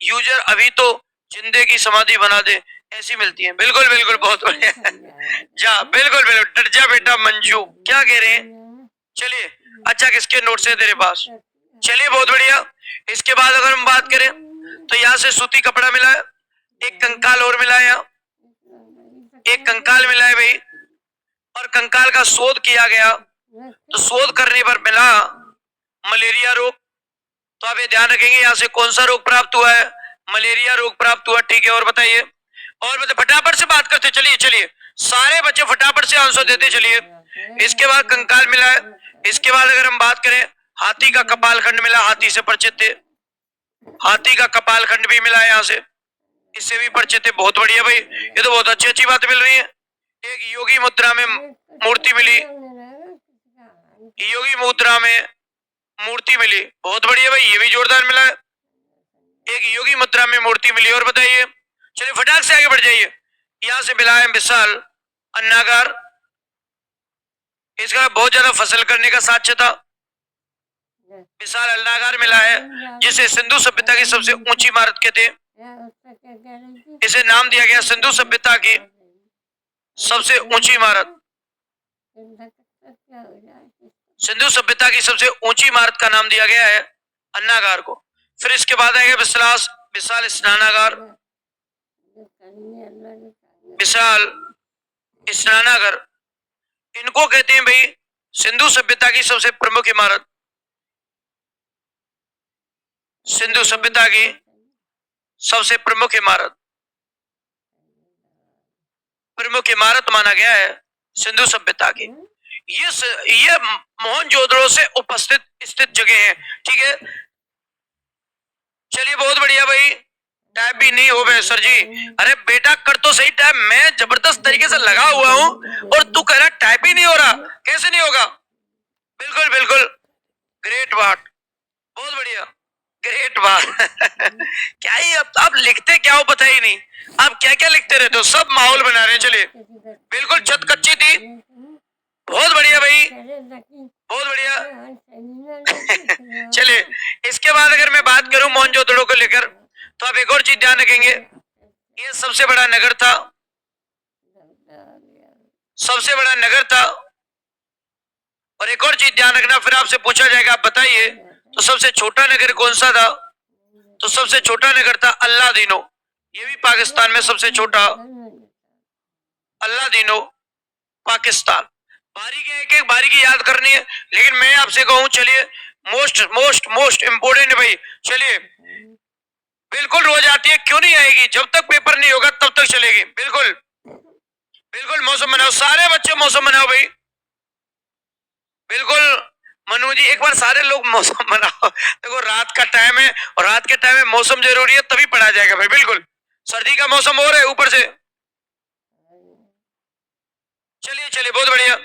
यूजर अभी तो जिंदे की समाधि बना दे ऐसी मिलती है, बिल्कुल बिल्कुल बहुत बढ़िया जा, बिल्कुल बिल्कुल, डर जा बेटा मंजू, क्या कह रहे हैं। चलिए अच्छा किसके नोट से तेरे पास, चलिए बहुत बढ़िया। इसके बाद अगर हम बात करें तो यहाँ से सूती कपड़ा मिला है, एक कंकाल और मिला है, यहाँ एक कंकाल मिला है भाई, और कंकाल का शोध किया गया, तो शोध करने पर मिला मलेरिया रोग। तो आप ये ध्यान रखेंगे यहाँ से कौन सा रोग प्राप्त हुआ है, मलेरिया रोग प्राप्त हुआ। ठीक है, और बताइए, और फटाफट से बात करते चलिए, चलिए सारे बच्चे फटाफट से आंसर देते चलिए। इसके बाद कंकाल मिला है, इसके बाद अगर हम बात करें हाथी का कपाल खंड मिला, हाथी से परिचित थे। हाथी का कपाल खंड भी मिला यहाँ से, इससे भी परिचित थे। बहुत बढ़िया भाई, ये तो बहुत अच्छी अच्छी बात मिल रही है। एक योगी मुद्रा में मूर्ति मिली, योगी मुद्रा में मूर्ति मिली, बहुत बढ़िया भाई, ये भी जोरदार मिला है। एक योगी मुद्रा में मूर्ति मिली। और बताइए, चलिए फटाक से आगे बढ़ जाइए। यहां से मिला है विशाल अन्नागार, इसका बहुत ज्यादा फसल करने का साक्ष्य था। विशाल अन्नागार मिला है, जिसे सिंधु सभ्यता की सबसे ऊंची इमारत कहते हैं। इसे नाम दिया गया सिंधु सभ्यता की सबसे ऊंची इमारत। सिंधु सभ्यता की सबसे ऊंची इमारत का नाम दिया गया है अन्नागार को। फिर इसके बाद आएगा विशाल स्नानागार। विशाल स्नानागार, इनको कहते हैं भाई सिंधु सभ्यता की सबसे प्रमुख इमारत। सिंधु सभ्यता की सबसे प्रमुख इमारत, प्रमुख इमारत माना गया है सिंधु सभ्यता की। ये मोहनजोदड़ो से उपस्थित स्थित जगह है, ठीक है। चलिए बहुत बढ़िया भाई, टाइप भी नहीं हो गए सर जी। अरे बेटा कर तो सही टाइप, मैं जबरदस्त तरीके से लगा हुआ हूं और तू कह रहा टाइप ही नहीं हो रहा, कैसे नहीं होगा? बिल्कुल बिल्कुल, ग्रेट बात, बहुत बढ़िया, ग्रेट बात। क्या ही अब आप लिखते क्या हो पता ही नहीं, आप क्या क्या लिखते रहते हो, सब माहौल बना रहे हैं। चलिए बिल्कुल, छत कच्ची थी, बहुत बढ़िया भाई, बहुत बढ़िया। चलिए इसके बाद अगर मैं बात करूं मोहनजोदड़ो को लेकर, तो आप एक और चीज ध्यान रखेंगे, ये सबसे बड़ा नगर था, सबसे बड़ा नगर था। और एक और चीज ध्यान रखना, फिर आपसे पूछा जाएगा आप बताइए तो सबसे छोटा नगर कौन सा था? तो सबसे छोटा नगर था अल्लादीनो, ये भी पाकिस्तान में सबसे छोटा, अल्लादीनो पाकिस्तान। बारीकी एक एक बारीकी याद करनी है, लेकिन मैं आपसे कहूं चलिए मोस्ट मोस्ट मोस्ट इंपोर्टेंट भाई, चलिए बिल्कुल रोज आती है, क्यों नहीं आएगी? जब तक पेपर नहीं होगा तब तक चलेगी। बिल्कुल बिल्कुल, मौसम बनाओ, सारे बच्चे मौसम बनाओ भाई, बिल्कुल। मनु जी एक बार सारे लोग मौसम बनाओ। देखो रात का टाइम है और रात के टाइम में मौसम जरूरी है, तभी पढ़ा जाएगा भाई। बिल्कुल, सर्दी का मौसम हो रहा है ऊपर से। चलिए चलिए बहुत बढ़िया।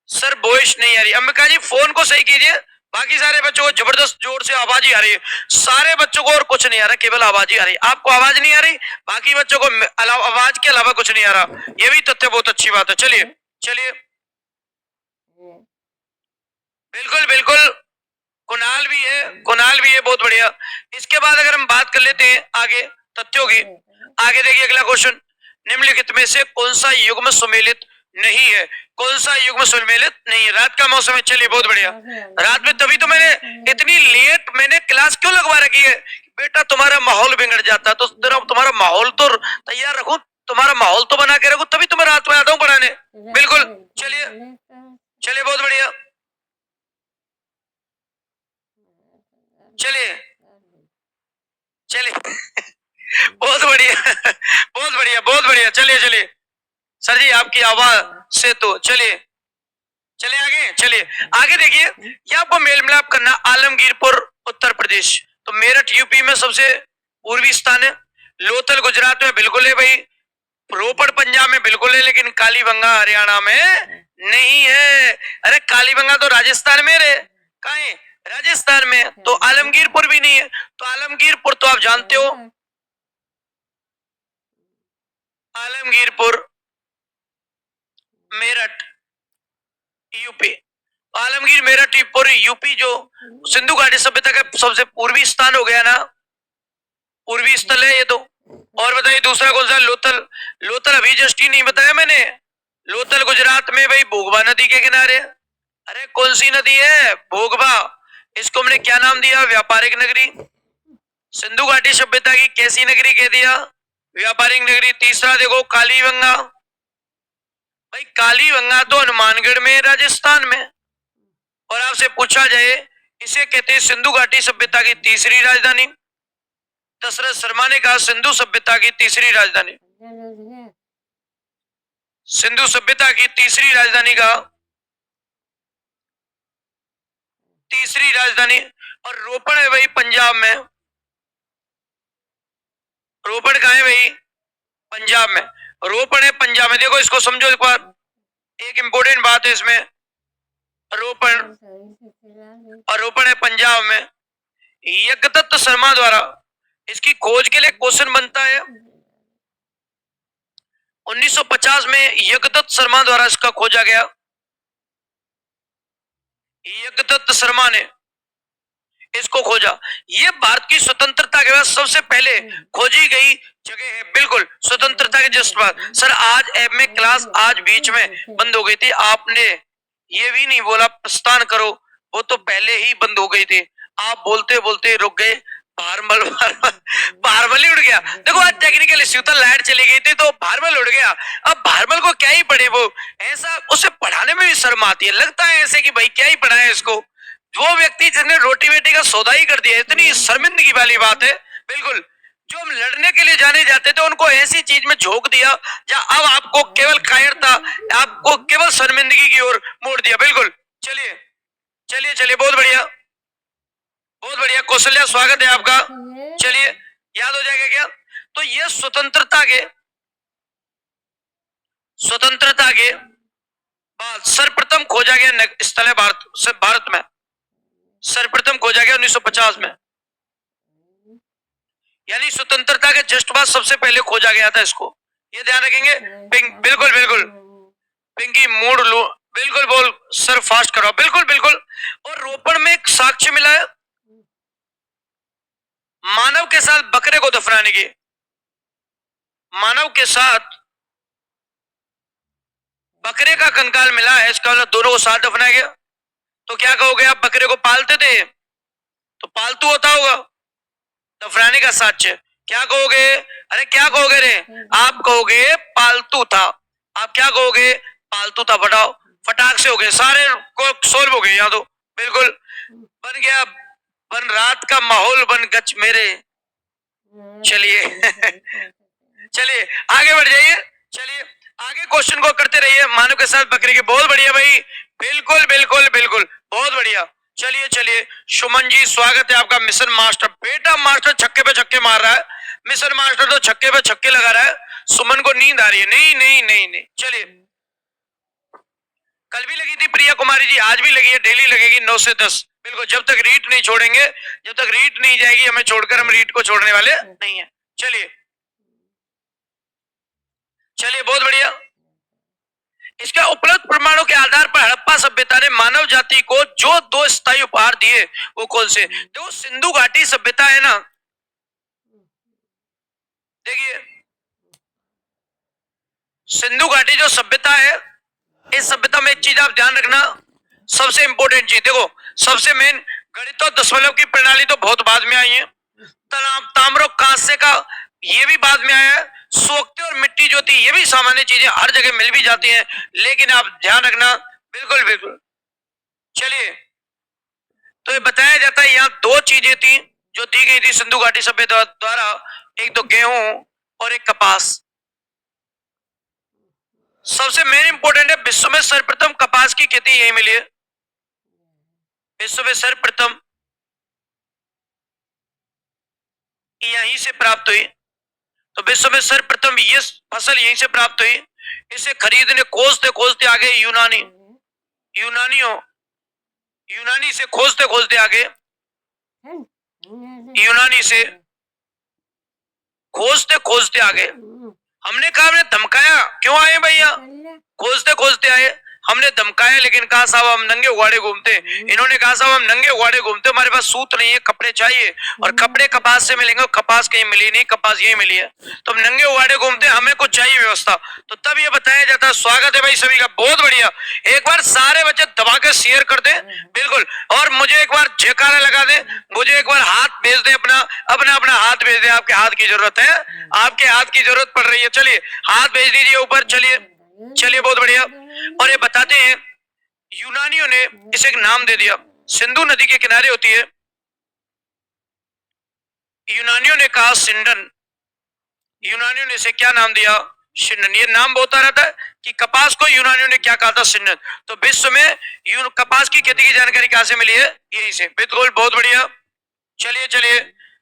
सर वॉइस नहीं आ रही, अंबिका जी फोन को सही कीजिए, बाकी सारे बच्चों को जबरदस्त जोर से आवाज ही आ रही है। सारे बच्चों को और कुछ नहीं आ रहा, केवल आवाज ही आ रही। आपको आवाज नहीं आ रही, बाकी बच्चों को आवाज के अलावा कुछ नहीं आ रहा, ये भी तथ्य बहुत अच्छी बात है। चलिए चलिए, बिल्कुल बिल्कुल, कुणाल भी है, कुणाल भी है, बहुत बढ़िया। इसके बाद अगर हम बात कर लेते हैं आगे तथ्यों की, आगे देखिए अगला क्वेश्चन, निम्नलिखित में से कौन सा युग्म सुमेलित नहीं है? कौन सा युग्म सुमेलित नहीं है? रात का मौसम है, चलिए बहुत बढ़िया। रात में तभी तो मैंने इतनी लेट मैंने क्लास क्यों लगवा रखी है, बेटा तुम्हारा माहौल बिगड़ जाता, तो तुम्हारा माहौल तो तैयार रखूं, तुम्हारा माहौल तो बना के रखूं, तभी तो मैं रात में आता हूँ पढ़ाने। बिल्कुल, चलिए चलिए बहुत बढ़िया, चलिए चलिए। बहुत बढ़िया, बहुत बढ़िया, बहुत बढ़िया। चलिए चलिए सर जी, आपकी आवाज से तो चलिए चलिए आगे, चलिए आगे देखिए, ये आपको मेल मिलाप करना। आलमगीरपुर उत्तर प्रदेश, तो मेरठ यूपी में सबसे पूर्वी स्थान है। लोथल गुजरात में बिल्कुल है भाई, रोपड़ पंजाब में बिल्कुल है, लेकिन कालीबंगा हरियाणा में नहीं है। अरे कालीबंगा तो राजस्थान में रे, कहाँ है? राजस्थान में। तो आलमगीरपुर भी नहीं है, तो आलमगीरपुर तो आप जानते हो, आलमगीरपुर मेरठ यूपी, आलमगीर मेरठ यूपी जो सिंधु घाटी सभ्यता का सबसे पूर्वी स्थान हो गया ना, पूर्वी स्थल है ये तो। और बताइए दूसरा कौन सा? लोथल, लोथल अभी जस्ट ही नहीं बताया मैंने, लोथल गुजरात में भाई, भोगवा नदी के किनारे। अरे कौन सी नदी है? भोगवा। इसको हमने क्या नाम दिया? व्यापारिक नगरी। सिंधु घाटी सभ्यता की कैसी नगरी कह दिया? व्यापारिक नगरी। तीसरा देखो कालीबंगा, भाई कालीबंगा तो हनुमानगढ़ में, राजस्थान में। और आपसे पूछा जाए, इसे कहते हैं सिंधु घाटी सभ्यता की तीसरी राजधानी। दशरथ शर्मा ने कहा सिंधु सभ्यता की तीसरी राजधानी, सिंधु सभ्यता की तीसरी राजधानी का, तीसरी राजधानी। और रोपड़ है भाई पंजाब में। रोपड़ कहाँ है भाई? पंजाब में। रोपड़ है पंजाब में। देखो इसको समझो एक बार, एक इंपॉर्टेंट बात है इसमें। रोपड़, और रोपड़ है पंजाब में। यज्ञदत्त शर्मा द्वारा इसकी खोज के लिए क्वेश्चन बनता है। 1950 में यज्ञदत्त शर्मा द्वारा इसका खोजा गया। यज्ञदत्त शर्मा ने इसको खोजा। ये भारत की स्वतंत्रता के बाद सबसे पहले खोजी गई जगह है। बिल्कुल स्वतंत्रता के जस्ट बाद। सर आज ऐप में क्लास आज बीच में बंद हो गई थी, आपने ये भी नहीं बोला प्रस्थान करो, वो तो पहले ही बंद हो गई थी। आप बोलते बोलते रुक गए। भारमल ही उड़ गया। देखो आज टेक्निकल इश्यू था, लाइट चली गई थी तो भारमल उड़ गया। अब भारमल को क्या ही पढ़े, वो ऐसा उसे पढ़ाने में भी शर्म आती है। लगता है ऐसे कि भाई क्या ही पढ़ाए इसको। वो व्यक्ति जिसने रोटी बेटी का सौदा ही कर दिया, इतनी शर्मिंदगी वाली बात है। बिल्कुल जो हम लड़ने के लिए जाने जाते थे उनको ऐसी चीज में झोंक दिया जहां अब आपको केवल कायरता, आपको केवल शर्मिंदगी की ओर मोड़ दिया। बिल्कुल चलिए चलिए चलिए, बहुत बढ़िया बहुत बढ़िया। कौशल्या स्वागत है आपका। चलिए याद हो जाएगा क्या? तो ये स्वतंत्रता के बाद सर्वप्रथम खोजा गया स्थल है भारत में। सर्वप्रथम खोजा गया 1950 में, यानी स्वतंत्रता के जस्ट बाद सबसे पहले खोजा गया था इसको। ये ध्यान रखेंगे। बिल्कुल बिल्कुल पिंकी मूड लो, बिल्कुल बोल सर फास्ट करो। बिल्कुल बिल्कुल। और रोपड़ में एक साक्ष्य मिला है मानव के साथ बकरे को दफनाने की। मानव के साथ बकरे का कंकाल मिला है, इसका मतलब दोनों को साथ दफनाया गया। तो क्या कहोगे आप? बकरे को पालते थे तो पालतू होता होगा, दफनाने का साक्ष्य। क्या कहोगे? अरे क्या कहोगे रे? आप कहोगे पालतू था। आप क्या कहोगे? पालतू था। बताओ फटाक से हो गए, सारे को सोल्व हो गए यहाँ तो। बिल्कुल बन गया, बन रात का माहौल बन गच मेरे। चलिए चलिए आगे बढ़ जाइए। चलिए आगे क्वेश्चन को करते रहिए। मानव के साथ बकरे के, बहुत बढ़िया भाई। बिल्कुल बिल्कुल बिल्कुल बहुत बढ़िया। चलिए चलिए सुमन जी स्वागत है आपका। मिशन मास्टर, बेटा मास्टर छक्के पे छक्के मार रहा है, मिशन मास्टर तो छक्के पे छक्के लगा रहा है। सुमन को नींद आ रही है। नहीं नहीं नहीं नहीं। चलिए कल भी लगी थी प्रिया कुमारी जी, आज भी लगी है, डेली लगेगी 9 से 10। बिल्कुल जब तक रीट नहीं छोड़ेंगे, जब तक रीट नहीं जाएगी हमें छोड़कर, हम रीट को छोड़ने वाले नहीं है। चलिए चलिए बहुत बढ़िया। इसका उपलब्ध प्रमाणों के आधार पर हड़प्पा सभ्यता ने मानव जाति को जो 2 स्थायी उपहार दिए वो कौन से? तो सिंधु घाटी सभ्यता है ना, देखिए सिंधु घाटी जो सभ्यता है, इस सभ्यता में एक चीज आप ध्यान रखना, सबसे इंपॉर्टेंट चीज देखो, सबसे मेन गणित और दशमलव की प्रणाली तो बहुत बाद में आई है। ताम्र कांस्य का ये भी बाद में आया है। सोखते और मिट्टी जो थी ये भी सामान्य चीजें हर जगह मिल भी जाती हैं, लेकिन आप ध्यान रखना। बिल्कुल बिल्कुल। चलिए तो ये बताया जाता है यहाँ 2 चीजें थी जो दी गई थी सिंधु घाटी सभ्यता द्वारा, एक तो गेहूं और एक कपास। सबसे मेन इंपॉर्टेंट है, विश्व में सर्वप्रथम कपास की खेती यही मिली है। विश्व में सर्वप्रथम यहीं से प्राप्त हुई। तो विश्व में सर्वप्रथम ये फसल यहीं से प्राप्त हुई। इसे खरीदने खोजते खोजते आगे यूनानी से खोजते खोजते आगे यूनानी से खोजते खोजते आगे। हमने कहा, हमने धमकाया, क्यों आए भैया? खोजते खोजते आए, हमने धमकाया लेकिन कहा साहब हम नंगे उगाड़े घूमते। इन्होंने कहा साहब हम नंगे उगाड़े घूमते, हमारे पास सूत नहीं है, कपड़े चाहिए, और कपड़े कपास से मिलेंगे, कपास कहीं मिली नहीं, कपास यही मिली है, तो हम नंगे उगाड़े घूमते, हमें कुछ चाहिए व्यवस्था। तो तब ये बताया जाता है। स्वागत है भाई सभी का, बहुत बढ़िया। एक बार सारे बच्चे दबा के शेयर कर दे। बिल्कुल, और मुझे एक बार जयकारा लगा दे, मुझे एक बार हाथ भेज दे, अपना अपना अपना हाथ भेज दे। आपके हाथ की जरूरत है, आपके हाथ की जरूरत पड़ रही है। चलिए हाथ भेज दीजिए ऊपर। चलिए चलिए बहुत बढ़िया। और ये बताते हैं यूनानियों ने इसे एक नाम दे दिया, सिंधु नदी के किनारे होती है, यूनानियों ने कहा सिंडन। यूनानियों ने इसे क्या नाम दिया? शिन्नन, ये नाम बहुत आ रहा था कि कपास को यूनानियों ने क्या कहा था, शिन्नन। तो विश्व में कपास की खेती की जानकारी कहां से मिली है, यही से। बिल्कुल, बहुत बढ़िया। चलिए चलिए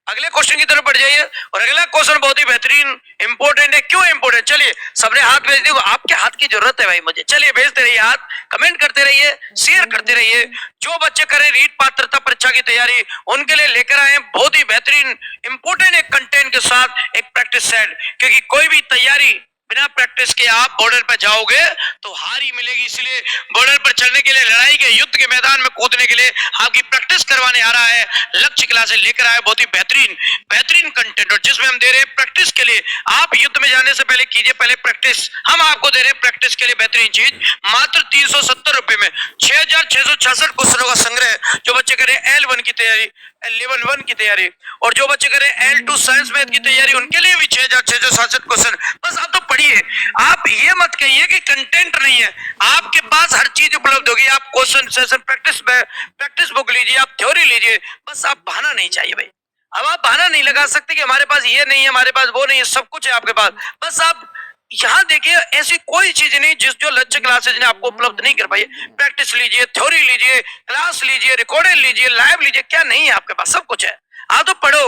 अगले क्वेश्चन की तरफ बढ़ जाइए। और अगला क्वेश्चन बहुत ही बेहतरीन इंपॉर्टेंट है। क्यों इंपॉर्टेंट? चलिए सबने हाथ भेज दिए, आपके हाथ की जरूरत है भाई मुझे। चलिए भेजते रहिए हाथ, कमेंट करते रहिए, शेयर करते रहिए। जो बच्चे करें रीट पात्रता परीक्षा की तैयारी, उनके लिए लेकर आए बहुत ही बेहतरीन इंपॉर्टेंट एक कंटेंट के साथ एक प्रैक्टिस सेट। क्योंकि कोई भी तैयारी बिना प्रैक्टिस के आप बॉर्डर पर जाओगे तो हार ही मिलेगी। इसलिए बॉर्डर पर चढ़ने के लिए, लड़ाई के युद्ध के मैदान में कूदने के लिए आपकी प्रैक्टिस करवाने आ रहा है लक्ष्य क्लासेस लेकर आए बहुत ही बेहतरीन बेहतरीन कंटेंट, और जिसमें हम दे रहे हैं प्रैक्टिस के लिए। आप युद्ध में जाने से पहले कीजिए पहले प्रैक्टिस। हम आपको दे रहे हैं प्रैक्टिस के लिए बेहतरीन चीज मात्र 370 रुपए में 6666 क्वेश्चनों का संग्रह। जो बच्चे करें L1 की तैयारी, लेवल 1 की तैयारी, और जो बच्चे करें L2 साइंस मैथ की तैयारी, उनके लिए भी 6667 क्वेश्चन। बस आप तो पढ़िए, आप ये मत कहिए कि कंटेंट नहीं है। आपके पास हर चीज उपलब्ध होगी। आप क्वेश्चन सेशन प्रैक्टिस बुक लीजिए, आप थ्योरी लीजिए, बस आप बहाना नहीं चाहिए भाई। अब आप बहाना नहीं लगा सकते कि हमारे पास ये नहीं है, हमारे पास वो नहीं है, सब कुछ है आपके पास। बस आप यहाँ देखिए, ऐसी कोई चीज नहीं जो लक्ष्य क्लासेज ने आपको उपलब्ध नहीं कर पाई। प्रैक्टिस लीजिए, थ्योरी लीजिए, क्लास लीजिए, रिकॉर्डेड लीजिए, लाइव लीजिए, क्या नहीं है आपके पास? सब कुछ है, आप तो पढ़ो।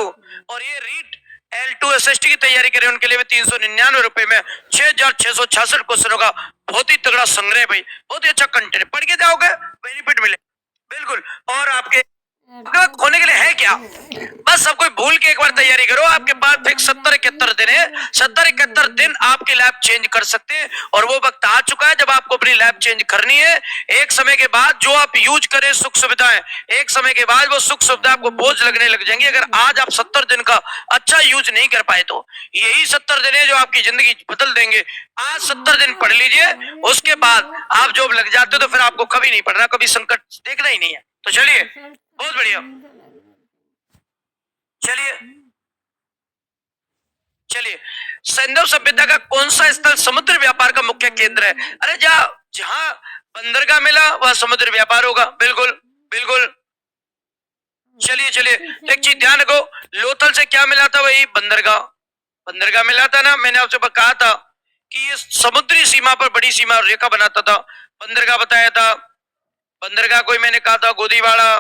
और ये रीट L2 SST की तैयारी करें, उनके लिए भी 399 रुपए में 6666 क्वेश्चनों का बहुत ही तगड़ा संग्रह भाई, बहुत ही अच्छा कंटेंट। पढ़ के जाओगे बेनिफिट मिले बिल्कुल। और आपके होने के लिए है क्या? बस सब कोई भूल के एक बार तैयारी करो। आपके पास फिक्स 70-71 दिन है। 70-71 दिन आपकी लैब चेंज कर सकते हैं, और वो वक्त आ चुका है जब आपको अपनी लैब चेंज करनी है। एक समय के बाद जो आप यूज करें सुख सुविधाएं, एक समय के बाद वो सुख सुविधा आपको बोझ लगने लग जाएंगी। अगर आज आप 70 दिन का अच्छा यूज नहीं कर पाए तो यही 70 दिन है जो आपकी जिंदगी बदल देंगे। आज 70 दिन पढ़ लीजिए, उसके बाद आप जॉब लग जाते हो तो फिर आपको कभी नहीं पढ़ना, कभी संकट देखना ही नहीं है। तो चलिए, बहुत बढ़िया। चलिए चलिए सैंधव सभ्यता का कौन सा स्थल समुद्र व्यापार का मुख्य केंद्र है? अरे जहां बंदरगाह मिला वह समुद्र व्यापार होगा। बिल्कुल बिल्कुल। चलिए चलिए, एक चीज ध्यान रखो, लोथल से क्या मिला था? वही बंदरगाह, बंदरगाह मिला था ना। मैंने आपसे कहा था कि ये समुद्री सीमा पर बड़ी सीमा रेखा बनाता था, बंदरगाह बताया था। बंदरगाह कोई मैंने कहा था गोदीवाड़ा,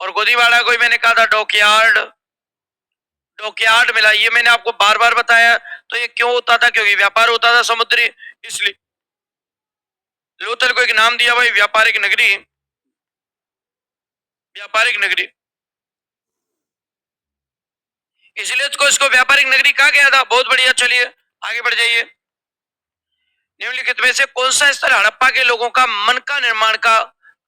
और गोदीवाड़ा कोई मैंने कहा था डॉकयार्ड। डॉकयार्ड मिला, ये मैंने आपको बार बार बताया। तो ये क्यों होता था? क्योंकि व्यापार होता था समुद्री, इसलिए लोथल को एक नाम दिया भाई, व्यापारिक नगरी। व्यापारिक नगरी, इसलिए इसको व्यापारिक नगरी कहा गया था। बहुत बढ़िया। चलिए आगे बढ़ जाइए। निम्नलिखित में से कौन सा स्थल हड़प्पा के लोगों का मन का निर्माण का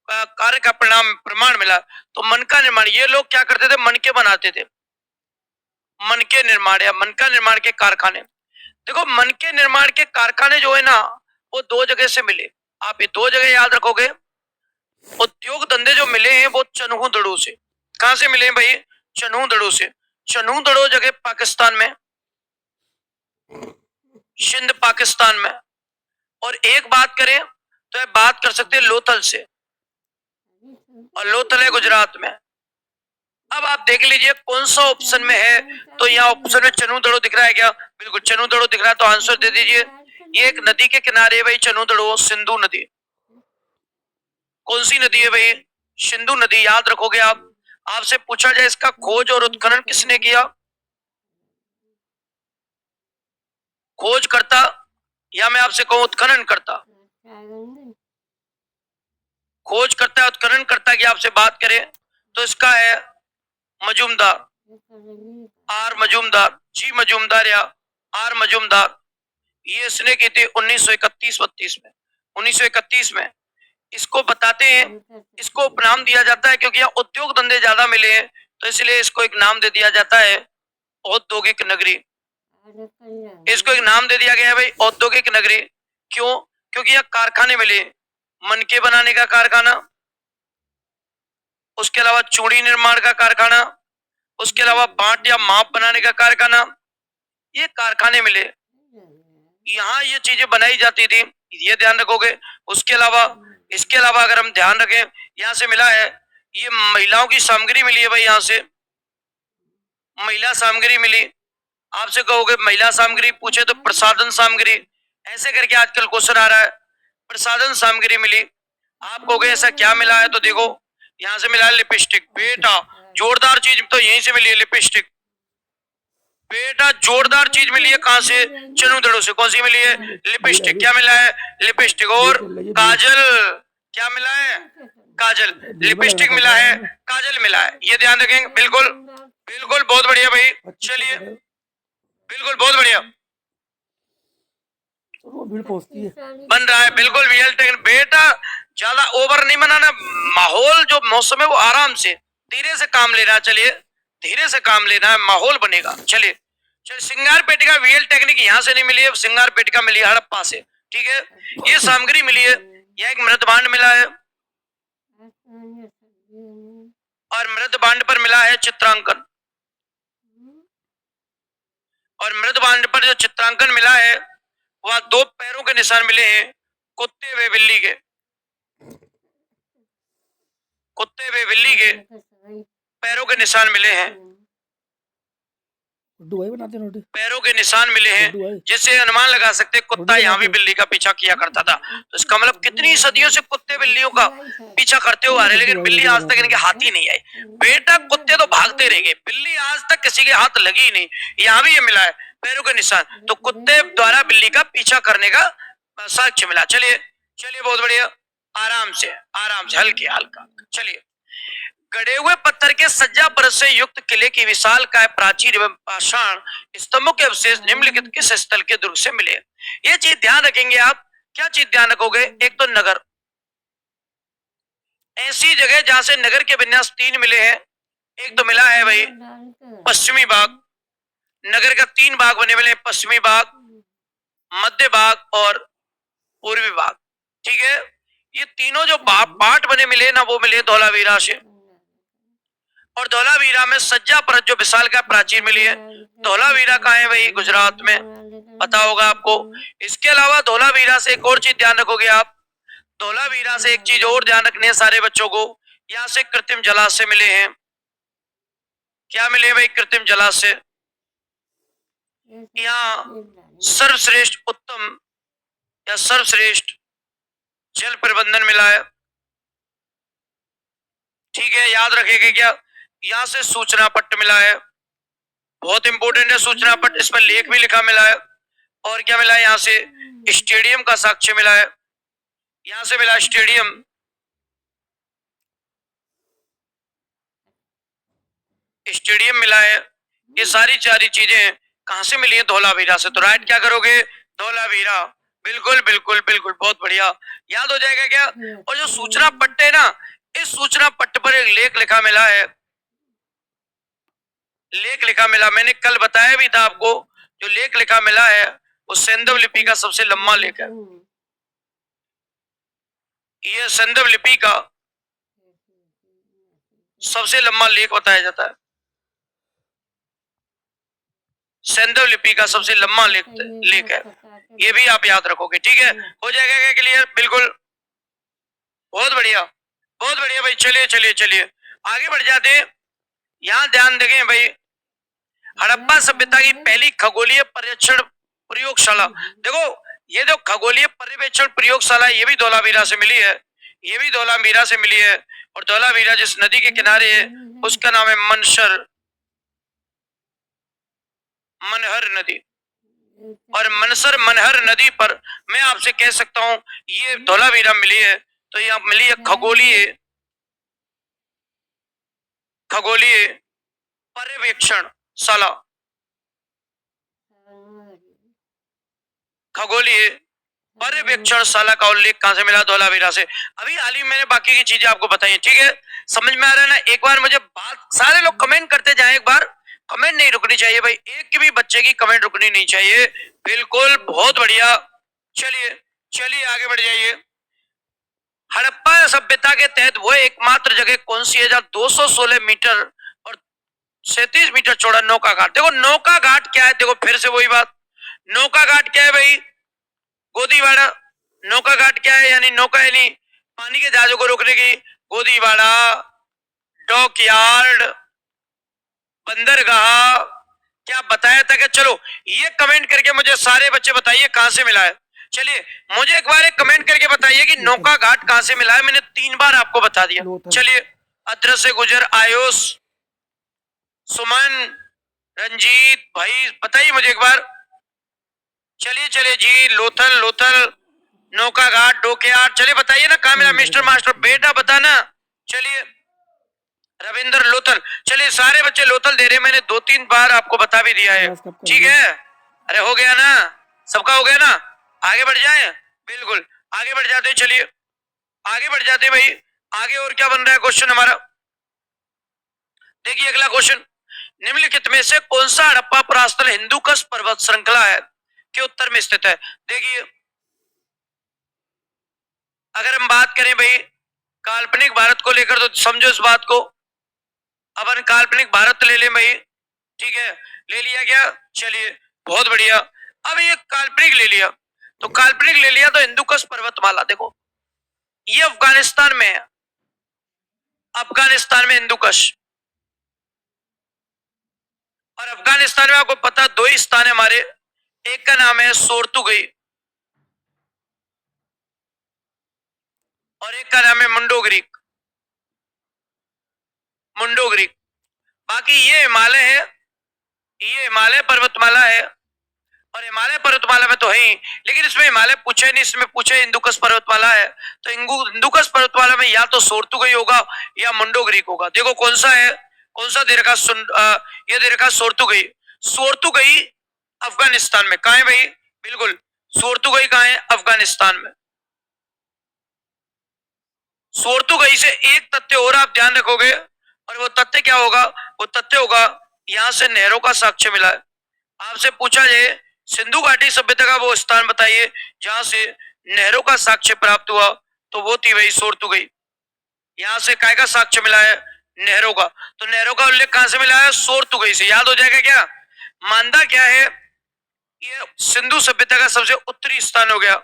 कार्य का प्रमाण मिला? तो मन का निर्माण, ये लोग क्या करते थे? मन के बनाते थे, मन के निर्माण या मन का निर्माण के कारखाने। देखो, मन के निर्माण के कारखाने जो है ना, वो दो जगह से मिले। आप ये दो जगह याद रखोगे। उद्योग धंधे जो मिले हैं वो चन्हू दड़ो से। कहां से मिले हैं भाई? चन्हू दड़ो से। चन्हू दड़ो जगह पाकिस्तान में, सिंध पाकिस्तान में। और एक बात करें तो बात कर सकते हैं लोथल से, और लोथल है गुजरात में। अब आप देख लीजिए कौन सा ऑप्शन में है। तो यहाँ ऑप्शन में चन्हू दड़ो दिख रहा है क्या? बिल्कुल चन्हू दड़ो दिख रहा है, तो आंसर दे दीजिए। ये एक नदी के किनारे है भाई, चन्हू दड़ो, सिंधु नदी। कौन सी नदी है भाई? सिंधु नदी। याद रखोगे आप। आपसे पूछा जाए इसका खोज और उत्खनन किसने किया? खोज करता, या मैं आपसे कहूं उत्खनन करता? खोज करता है, उत्खनन करता की आपसे बात करें तो इसका है मजूमदार, आर मजूमदार, जी मजूमदार या आर मजूमदार। ये इसने की थी 1931-32 में। 1931 में। इसको बताते हैं, इसको उपनाम दिया जाता है क्योंकि यहाँ उद्योग धंधे ज्यादा मिले हैं, तो इसलिए इसको एक नाम दे दिया जाता है औद्योगिक नगरी। इसको एक नाम दे दिया गया है भाई औद्योगिक नगरी। क्यों? क्योंकि यहाँ कारखाने मिले, मनके बनाने का कारखाना, उसके अलावा चूड़ी निर्माण का कारखाना, उसके अलावा बांट या माप बनाने का कारखाना, ये कारखाने मिले, यहाँ ये चीजें बनाई जाती थी, ये ध्यान रखोगे। उसके अलावा, इसके अलावा अगर हम ध्यान रखें, यहाँ से मिला है ये महिलाओं की सामग्री मिली है भाई, यहाँ से महिला सामग्री मिली। आपसे कहोगे महिला सामग्री, पूछे तो प्रसाधन सामग्री, ऐसे करके आजकल क्वेश्चन आ रहा है। प्रसाधन सामग्री मिली, आप कहोगे ऐसा क्या मिला है, तो देखो यहां से मिला है लिपस्टिक। बेटा जोरदार चीज तो यहीं से मिली है, लिपस्टिक। बेटा जोरदार चीज मिली है, कहां से? चनुदड़ों से। कौन सी मिली है? लिपस्टिक। क्या मिला है? लिपस्टिक। और काजल, क्या मिला है? काजल। लिपस्टिक मिला है, काजल मिला है, ये ध्यान रखेंगे। बिल्कुल बिल्कुल, बहुत बढ़िया भाई, चलिए बिल्कुल बहुत बढ़िया बन रहा है। बिल्कुल रियल टेक। बेटा ज्यादा ओवर नहीं बनाना, माहौल जो मौसम है वो आराम से धीरे से काम लेना है। चलिए धीरे से काम लेना है, माहौल बनेगा। चलिए चलिए, श्रृंगार पेटिका रियल टेक्निक यहाँ से नहीं मिली है, श्रृंगार पेटिका मिली है हड़प्पा से। ठीक है, ये सामग्री मिली है। यह एक मृदभांड मिला है, और मृदभांड पर मिला है चित्रांकन। और मृदभांड पर जो चित्रांकन मिला है वह 2 पैरों के निशान मिले हैं, कुत्ते व बिल्ली के। कुत्ते व बिल्ली के पैरों के निशान मिले हैं, पैरों के निशान मिले हैं, जिससे अनुमान लगा सकते कुत्ता यहाँ भी बिल्ली का पीछा किया करता था। तो इसका मतलब कितनी सदियों से कुत्ते बिल्लियों का पीछा करते हुए आ रहे, लेकिन बिल्ली आज तक इनके हाथ ही नहीं आई। बेटा कुत्ते तो भागते रह गए, बिल्ली आज तक किसी के हाथ लगी ही नहीं। यहाँ भी ये मिला है पैरों के निशान, तो कुत्ते द्वारा बिल्ली का पीछा करने का साक्ष्य मिला। चलिए चलिए, बहुत बढ़िया, आराम से हल्के हल्का। चलिए, गड़े हुए पत्थर के सज्जा परत से युक्त किले की विशाल काय प्राचीर एवं पाषाण स्तंभों के अवशेष निम्नलिखित किस स्थल के दुर्ग से मिले? ये चीज ध्यान रखेंगे आप। क्या चीज ध्यान रखोगे? एक तो नगर, ऐसी जगह जहां से नगर के विन्यास 3 मिले हैं। एक तो मिला है भाई पश्चिमी भाग, नगर का 3 भाग बने मिले, पश्चिमी भाग, मध्य भाग और पूर्वी भाग। ठीक है, ये तीनों जो पार्ट बने मिले ना, वो मिले धौलावीरा से। और धौलावीरा में सज्जा परत जो विशाल का प्राचीर मिली है। धौलावीरा कहाँ है भाई? गुजरात में, पता होगा आपको। इसके अलावा धौलावीरा से एक और चीज ध्यान रखोगे आप, धौलावीरा से एक चीज और ध्यान रखनी है सारे बच्चों को, यहाँ से कृत्रिम जलाशय मिले हैं। क्या मिले भाई? कृत्रिम जलाशय। यहाँ सर्वश्रेष्ठ उत्तम या सर्वश्रेष्ठ जल प्रबंधन मिला है। ठीक है, याद रखेंगे क्या? यहाँ से सूचना पट्ट मिला है, बहुत इंपॉर्टेंट है सूचना पट्ट, इस पर लेख भी लिखा मिला है। और क्या मिला है? यहाँ से स्टेडियम का साक्ष्य मिला है, यहाँ से मिला स्टेडियम। स्टेडियम मिला है। ये सारी चीजें कहां से मिली है? धौलावीरा से। तो राइट क्या करोगे? धौलावीरा। बिल्कुल बिल्कुल बिल्कुल, बहुत बढ़िया, याद हो जाएगा क्या? और जो सूचना पट्ट है ना, इस सूचना पट्ट पर एक लेख लिखा मिला है, लेख लिखा मिला, मैंने कल बताया भी था आपको। जो लेख लिखा मिला है वो सेंधव लिपि का सबसे लंबा लेख है। यह सेंधव लिपि का सबसे लंबा लेख बताया जाता है, सेंधव लिपि का सबसे लंबा लेख है। ये भी आप याद रखोगे। ठीक है, हो जाएगा क्या क्लियर? बिल्कुल, बहुत बढ़िया बहुत बढ़िया भाई। चलिए चलिए चलिए, आगे बढ़ जाते हैं। यहां ध्यान देंगे भाई, हड़प्पा सभ्यता की पहली खगोलीय पर्यवेक्षण प्रयोगशाला। देखो, ये जो खगोलीय पर्यवेक्षण प्रयोगशाला, ये भी धौलावीरा से मिली है, ये भी धौलावीरा से मिली है। और धौलावीरा जिस नदी के किनारे है उसका नाम है मनहर नदी। और मनहर नदी पर मैं आपसे कह सकता हूं ये धौलावीरा मिली है। तो यहाँ मिली है खगोलीय पर्यवेक्षण शाला, खगोलीय पर्यवेक्षण शाला का उल्लेख कहां से मिला? धौलावीरा से। अभी हाल ही मैंने बाकी की चीजें आपको बताई। ठीक है, समझ में आ रहा है ना? एक बार मुझे बात, सारे लोग कमेंट करते जाएं, एक बार कमेंट नहीं रुकनी चाहिए भाई, एक भी बच्चे की कमेंट रुकनी नहीं चाहिए। बिल्कुल, बहुत बढ़िया। चलिए चलिए, आगे बढ़ जाइए। हड़प्पा सभ्यता के तहत वो एकमात्र जगह कौन सी है जहां 216 मीटर और 37 मीटर चौड़ा नौका घाट? देखो नौका घाट क्या है? देखो फिर से वही बात, नौका घाट क्या है भाई? गोदीवाड़ा। नौका घाट क्या है? यानी नौका, यानी पानी के जहाजों को रोकने की। गोदीवाड़ा, डॉकयार्ड, बंदरगाह, क्या बताया था? कि चलो ये कमेंट करके मुझे सारे बच्चे बताइए कहां से मिला है। चलिए मुझे एक बार एक कमेंट करके बताइए कि नौका घाट कहां से मिला है। मैंने 3 बार आपको बता दिया। चलिए अदृश्य गुजर, आयुष, सुमन, रंजीत भाई बताइए मुझे एक बार। चलिए चलिए जी, लोथल लोथल, नौका घाट, डोकेयार्ड, चलिए बताइए ना कहां मिला। मिस्टर मास्टर बेटा बताना। चलिए रविंद्र लोथल, चलिए सारे बच्चे लोथल दे रहे हैं। मैंने 2-3 बार आपको बता भी दिया है। ठीक है, अरे हो गया ना, सबका हो गया ना। आगे बढ़ जाए, बिल्कुल आगे बढ़ जाते। चलिए आगे बढ़ जाते भाई। आगे और क्या बन रहा है क्वेश्चन हमारा। देखिए अगला क्वेश्चन, निम्नलिखित में से कौन सा हड़प्पा परास्थल हिंदूकुश पर्वत श्रृंखला है के उत्तर में स्थित है। देखिए अगर हम बात करें भाई काल्पनिक भारत को लेकर, तो समझो इस बात को। अपन काल्पनिक भारत ले लें भाई, ठीक है, ले लिया क्या। चलिए बहुत बढ़िया। अब ये काल्पनिक ले लिया, तो काल्पनिक ले लिया तो हिंदूकुश पर्वतमाला देखो ये अफगानिस्तान में है। अफगानिस्तान में हिंदूकुश, और अफगानिस्तान में आपको पता 2 ही स्थान है हमारे। एक का नाम है सोर्तुगई और एक का नाम है मुंडोग्रीक। मुंडोग्रीक, बाकी ये हिमालय है, ये हिमालय पर्वतमाला है। और हिमालय पर्वतमाला में तो है ही, लेकिन इसमें हिमालय पूछे नहीं, इसमें पूछे हिंदूकुश पर्वतमाला है। तो हिंदूकुश पर्वतमाला में या तो सोर्तुगई होगा या मुंडोग्रीक होगा। देखो कौन सा है, कौन सा दे रखा, ये दे रखा सोर्तुगई। सोर्तुगई अफगानिस्तान में कहा है भाई, बिल्कुल सोर्तुगई कहा है, अफगानिस्तान में। सोर्तुगई से एक तथ्य और आप ध्यान रखोगे, और वो तथ्य क्या होगा, वो तथ्य होगा यहां से नहरों का साक्ष्य मिला है। आपसे पूछा जाए सिंधु घाटी सभ्यता का वो स्थान बताइए जहां से नहरों का साक्ष्य प्राप्त हुआ, तो वो थी वही सोर्तुगई। यहां से काय का साक्ष्य मिला है, नहरों का। तो नहरों का उल्लेख कहां से मिला है, सोर्तुगई से। याद हो जाएगा क्या। मानदा क्या है, ये सिंधु सभ्यता का सबसे उत्तरी स्थान हो गया।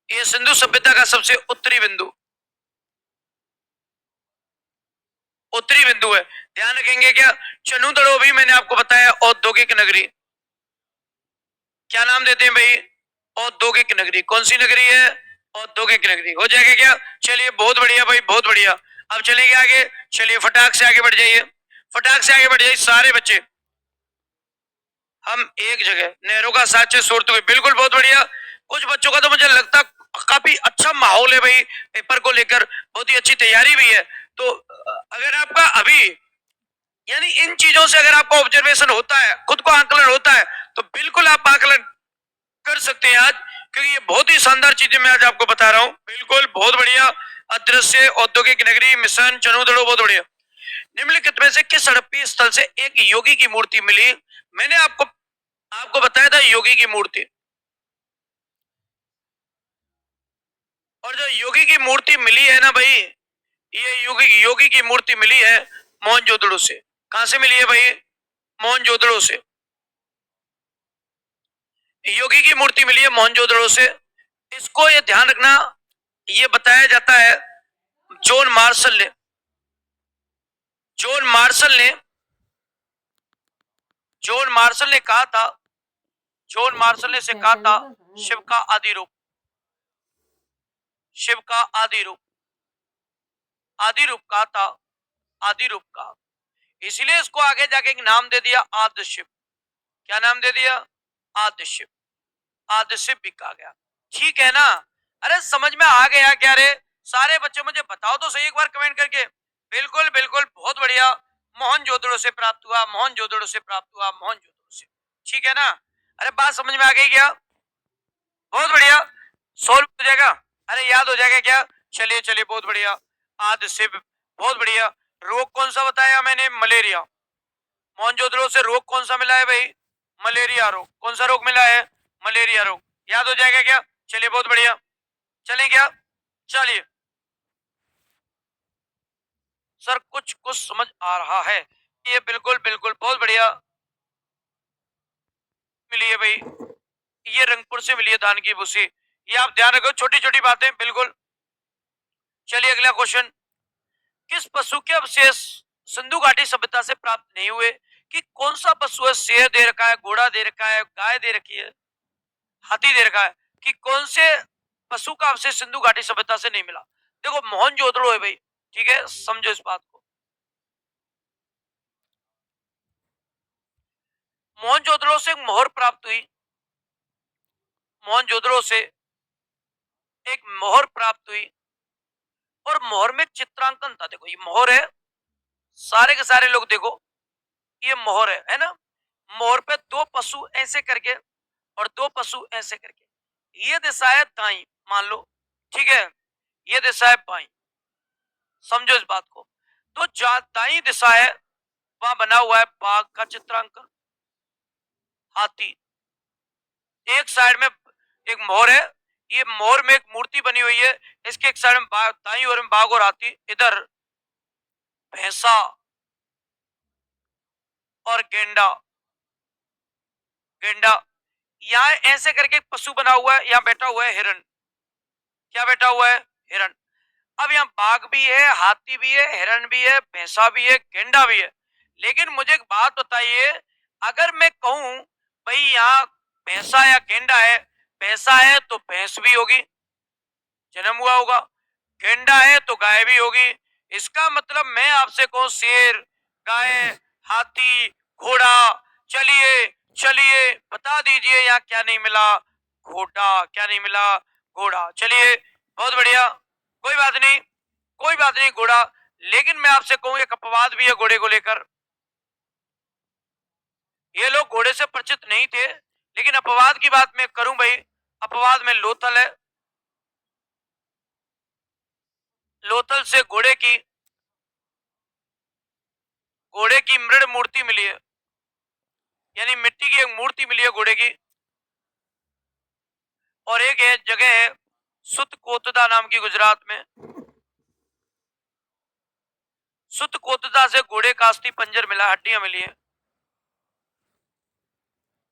ये सिंधु सभ्यता का सबसे उत्तरी बिंदु, उत्तरी बिंदु है। ध्यान रखेंगे क्या। चनुदड़ो भी मैंने आपको बताया औद्योगिक नगरी, क्या नाम देते हैं भाई, औद्योगिक नगरी। कौन सी नगरी है, औद्योगिक नगरी। हो जाएगा क्या। चलिए बहुत बढ़िया भाई, बहुत बढ़िया। अब चलेंगे आगे। चलिए फटाक से आगे बढ़ जाइए, फटाक से आगे बढ़ जाइए सारे बच्चे। हम एक जगह नहरों का साक्ष्य सोर्तुगई, बिल्कुल बहुत बढ़िया। कुछ बच्चों का तो मुझे लगता काफी अच्छा माहौल है भाई, पेपर को लेकर बहुत ही अच्छी तैयारी भी है। तो अगर आपका अभी यानी इन चीजों से अगर आपको ऑब्जर्वेशन होता है, खुद को आकलन होता है, तो बिल्कुल आप आकलन कर सकते हैं आज, क्योंकि ये बहुत ही शानदार चीजें मैं आज आपको बता रहा हूं। बिल्कुल बहुत बढ़िया। अदृश्य औद्योगिक नगरी, मिशन चनुदड़ो, बहुत बढ़िया। निम्नलिखित में से किस हड़प्पी स्थल से एक योगी की मूर्ति मिली। मैंने आपको आपको बताया था योगी की मूर्ति, और जो योगी की मूर्ति मिली है ना भाई, ये योगी योगी की मूर्ति मिली है मोहनजोदड़ो से। कहां से मिली है भाई, मोहनजोदड़ो से। योगी की मूर्ति मिली है मोहनजोदड़ो से। इसको ये ध्यान रखना, ये बताया जाता है जॉन मार्शल ने, जॉन मार्शल ने, जॉन मार्शल ने कहा था, जॉन मार्शल ने इसे कहा था शिव का आदि रूप, शिव का आदि रूप, आदि रूप कहा था, आदि रूप कहा। इसलिए इसको आगे जाके एक नाम दे दिया आदि शिव। क्या नाम दे दिया, आदि शिव। आदि शिव भी कहा गया। ठीक है ना। अरे समझ में आ गया क्या रे। सारे बच्चे मुझे बताओ तो सही एक बार कमेंट करके। बिल्कुल बिल्कुल बहुत बढ़िया। मोहनजोदड़ो से प्राप्त हुआ, मोहनजोदड़ो से प्राप्त हुआ, मोहनजोदड़ो से। ठीक है ना। अरे बात समझ में आ गई क्या, बहुत बढ़िया। सोल्व हो जाएगा, अरे याद हो जाएगा क्या। चलिए चलिए बहुत बढ़िया। आदि शिव, बहुत बढ़िया। रोग कौन सा बताया मैंने, मलेरिया। मोहनजोदड़ो से रोग कौन सा मिला है भाई, मलेरिया रोग। कौन सा रोग मिला है, मलेरिया रोग। याद हो जाएगा क्या। चलिए बहुत बढ़िया। चलें क्या, चलिए। सर कुछ कुछ समझ आ रहा है, ये बिल्कुल बिल्कुल बहुत बढ़िया मिली है भाई। ये रंगपुर से मिली है धान की भूसी। ये आप ध्यान रखो, छोटी छोटी बातें बिल्कुल। चलिए अगला क्वेश्चन, किस पशु के अवशेष सिंधु घाटी सभ्यता से प्राप्त नहीं हुए। कि कौन सा पशु है, शेर दे रखा है, घोड़ा दे रखा है, गाय दे रखी है, हाथी दे रखा है, कि कौन से पशु का अवशेष सिंधु घाटी सभ्यता से नहीं मिला। देखो मोहनजोदड़ो है भाई, ठीक है, समझो इस बात को। मोहनजोदड़ो से एक मोहर प्राप्त हुई, मोहनजोदड़ो से एक मोहर प्राप्त हुई, और मोहर में चित्रांकन था। देखो ये मोहर है, सारे के सारे लोग देखो, ये मोहर है ना। मोहर पे दो पशु ऐसे करके और दो पशु ऐसे करके, ये दिशा है दाई, मान लो, ठीक है, ये दिशा है बाई, समझो इस बात को। तो जहां दाई दिशा है वहां बना हुआ है बाघ का चित्रांकन, हाथी, एक साइड में एक मोर है, ये मोर में एक मूर्ति बनी हुई है, इसके एक साइड में बाघ, दाई ओर में बाघ और हाथी, इधर भैंसा और गेंडा, गेंडा, यहाँ ऐसे करके एक पशु बना हुआ है, यहाँ बैठा हुआ है हिरण, क्या बैठा हुआ है, हिरण। अब यहाँ बाघ भी है, हाथी भी है, हिरण भी है, भैंसा भी है, गेंडा भी है। लेकिन मुझे एक बात बताइए, अगर मैं कहूं भाई यहाँ भैंसा या गेंडा है, भैंसा है तो भैंस भी होगी, जन्म हुआ होगा, गेंडा है तो गाय भी होगी। इसका मतलब मैं आपसे कहूं शेर, गाय, हाथी, घोड़ा, चलिए चलिए बता दीजिए यहाँ क्या नहीं मिला, घोड़ा, क्या नहीं मिला, घोड़ा। चलिए बहुत बढ़िया, कोई बात नहीं, कोई बात नहीं, घोड़ा। लेकिन मैं आपसे कहूं एक अपवाद भी है घोड़े को लेकर, ये लोग घोड़े से परिचित नहीं थे, लेकिन अपवाद की बात मैं करूं भाई, अपवाद में लोथल है, लोथल से घोड़े की मृण मूर्ति मिली है, यानी मिट्टी की एक मूर्ति मिली है घोड़े की। और एक है जगह है सुतकोतदा नाम की, गुजरात में, सुतकोतदा से घोड़े का अस्थि पंजर मिला, हड्डियां मिली है,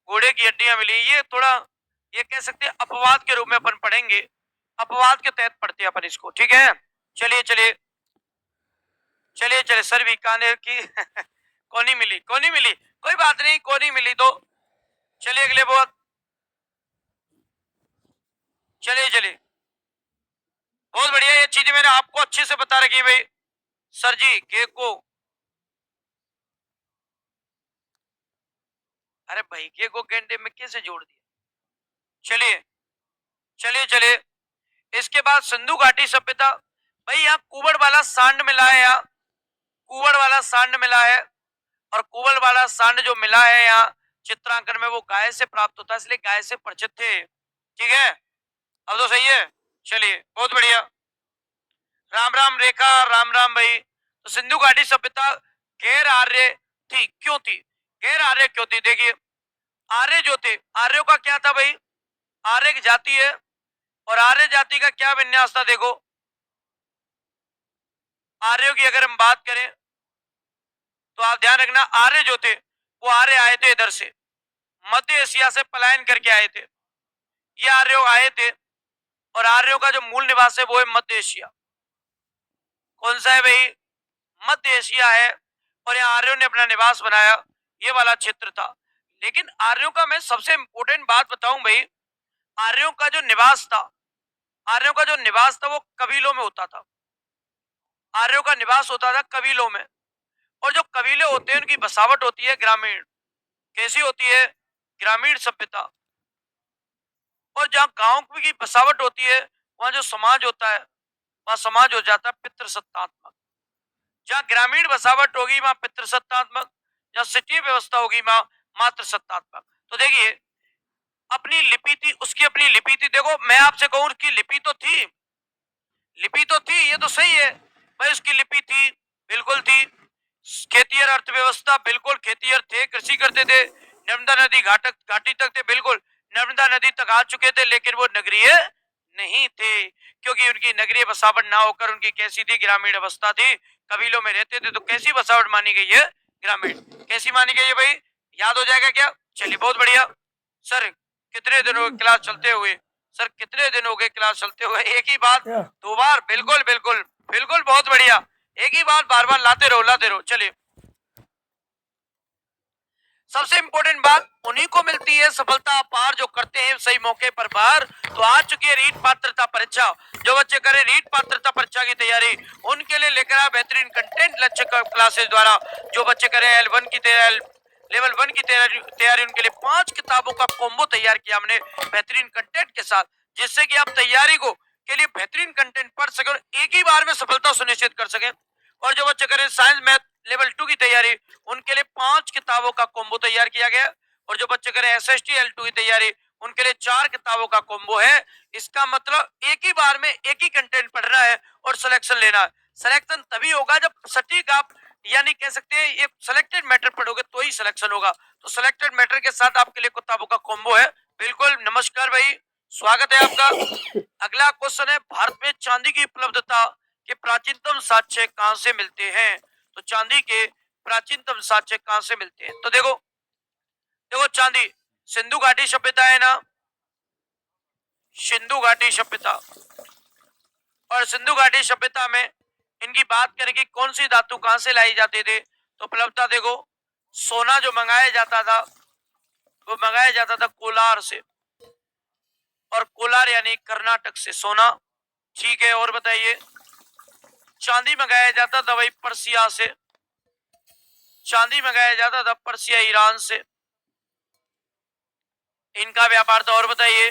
घोड़े की हड्डियां मिली। ये थोड़ा, ये कह सकते हैं अपवाद के रूप में अपन पढ़ेंगे, अपवाद के तहत पढ़ते हैं अपन इसको, ठीक है। चलिए चलिए चलिए चलिए, सर बीकानेर की कोनी मिली, कोनी मिली, कोई बात नहीं, कोनी मिली तो चलिए अगले बहुत, चलिए चलिए, बहुत बढ़िया, ये चीजें मैंने आपको अच्छे से बता रखी है भाई। सर जी गेको, अरे भाई गेको गेंडे में कैसे जोड़ दिया। चलिए चलिए चलिए, इसके बाद सिंधु घाटी सभ्यता, भाई यहाँ कुबड़ वाला सांड मिला है, यहाँ कुबड़ वाला सांड मिला है, और कुबड़ वाला सांड जो मिला है यहाँ चित्रांकन में, वो गाय से प्राप्त होता है, इसलिए गाय से परिचित थे, ठीक है, अब तो सही है। चलिए बहुत बढ़िया, राम राम रेखा, राम राम भाई। तो सिंधु घाटी सभ्यता गैर आर्य थी, क्यों थी, गैर आर्य क्यों थी, देखिए आर्य जो थे, आर्यों का क्या था भाई, आर्य की जाति है, और आर्य जाति का क्या विन्यास था, देखो आर्यों की अगर हम बात करें तो आप ध्यान रखना, आर्य जो थे वो आर्य आए थे इधर से, मध्य एशिया से पलायन करके आए थे, ये आर्यों आए थे, और आर्यों का जो मूल निवास है वो है मध्य एशिया। कौन सा है भाई, मध्य एशिया है, और यहाँ आर्यों ने अपना निवास बनाया, ये वाला क्षेत्र था। लेकिन आर्यों का मैं सबसे इंपोर्टेंट बात बताऊं भाई, आर्यों का जो निवास था, आर्यों का जो निवास था वो कबीलों में होता था, आर्यों का निवास होता था कबीलों में, और जो कबीले होते हैं उनकी बसावट होती है ग्रामीण, कैसी होती है, ग्रामीण सभ्यता। और जहाँ गांव की बसावट होती है वहां जो समाज होता है, वहां समाज हो जाता है पितृसत्तात्मक। जहाँ ग्रामीण बसावट होगी वहां पितृसत्तात्मक, जहाँ सिटी व्यवस्था होगी वहां मातृ सत्तात्मक। तो देखिए अपनी लिपि थी, उसकी अपनी लिपि थी, देखो मैं आपसे कहूं उसकी लिपि तो थी, लिपि तो थी, ये तो सही है भाई, उसकी लिपि थी, बिल्कुल थी। खेती और अर्थव्यवस्था, बिल्कुल खेती और थे, कृषि करते थे, नर्मदा नदी घाटी तक थे, बिल्कुल नर्मदा नदी तक आ चुके थे, लेकिन वो नगरीय नहीं थे, क्योंकि उनकी नगरीय बसावट ना होकर उनकी कैसी थी, ग्रामीण अवस्था थी, कबीलों में रहते थे, तो कैसी बसावट मानी गई है, ग्रामीण। कैसी मानी गई है भाई, याद हो जाएगा क्या, चलिए बहुत बढ़िया। सर कितने दिन हो गए क्लास चलते हुए, सर कितने दिन हो गए क्लास चलते हुए, एक ही बात दो बार, बिल्कुल बिल्कुल बिल्कुल, बहुत बढ़िया, एक ही बात बार बार लाते रहो। चलिए, सबसे इंपॉर्टेंट बात उन्हीं को मिलती है सफलता पार जो करते हैं सही मौके पर पार। तो आ चुकी है रीट पात्रता परीक्षा। जो बच्चे करें रीट पात्रता परीक्षा की तैयारी, उनके लिए लेकर आया बेहतरीन कंटेंट लक्ष्य क्लासेस द्वारा। जो बच्चे करें L1 की तैयारी, लेवल 1 की तैयारी उनके लिए 5 किताबों का कॉम्बो तैयार किया हमने बेहतरीन कंटेंट के साथ, जिससे कि आप तैयारी को के लिए बेहतरीन कंटेंट पढ़ सके और एक ही बार में सफलता सुनिश्चित कर सके। और जो बच्चे करें साइंस मैथ लेवल 2 की तैयारी, उनके लिए 5 किताबों का कॉम्बो तैयार किया गया। और जो बच्चे करें SST L2 की तैयारी, उनके लिए 4 किताबों का कॉम्बो है। इसका मतलब एक ही बार में एक ही कंटेंट पढ़ना है और सिलेक्शन लेना है। सिलेक्शन तभी होगा जब सटीक आप, यानी कह सकते हैं ये सिलेक्टेड मैटर पढ़ोगे तो ही सिलेक्शन होगा। तो सिलेक्टेड मैटर के साथ आपके लिए किताबों का कॉम्बो है। बिल्कुल, नमस्कार भाई, स्वागत है आपका। अगला क्वेश्चन है, भारत में चांदी की उपलब्धता के प्राचीनतम साक्ष्य कहां से मिलते हैं? तो चांदी के प्राचीनतम साक्ष्य कहां से मिलते हैं? तो देखो देखो, चांदी सिंधु घाटी सभ्यता है ना, सिंधु घाटी सभ्यता। और सिंधु घाटी सभ्यता में इनकी बात करें कि कौन सी धातु कहां से लाई जाती थी, तो उपलब्धता देखो, सोना जो मंगाया जाता था वो मंगाया जाता था कोलार से, और कोलार यानी कर्नाटक से सोना। ठीक है, और बताइए, चांदी मंगाया जाता था वही पर्सिया से, चांदी मंगाया जाता था पर्सिया ईरान से, इनका व्यापार था। और बताइए,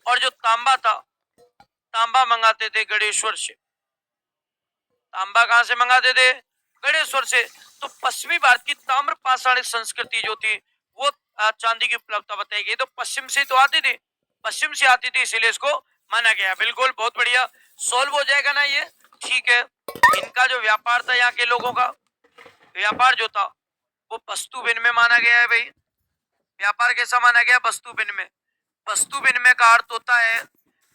और जो तांबा था, तांबा मंगाते थे गणेश्वर से। तांबा कहां से मंगाते थे? गणेश्वर से। तो पश्चिमी भारत की ताम्र पाषाणिक संस्कृति जो थी वो चांदी की उपलब्धता बताई गई। तो पश्चिम से तो आती थी, पश्चिम से आती थी, इसीलिए इसको माना गया। बिल्कुल, बहुत बढ़िया, सोल्व हो जाएगा ना ये। ठीक है, इनका जो व्यापार था, यहाँ के लोगों का व्यापार जो था वो वस्तु विनिमय माना गया है भाई। व्यापार कैसा माना गया? वस्तु विनिमय। वस्तु विनिमय का अर्थ होता है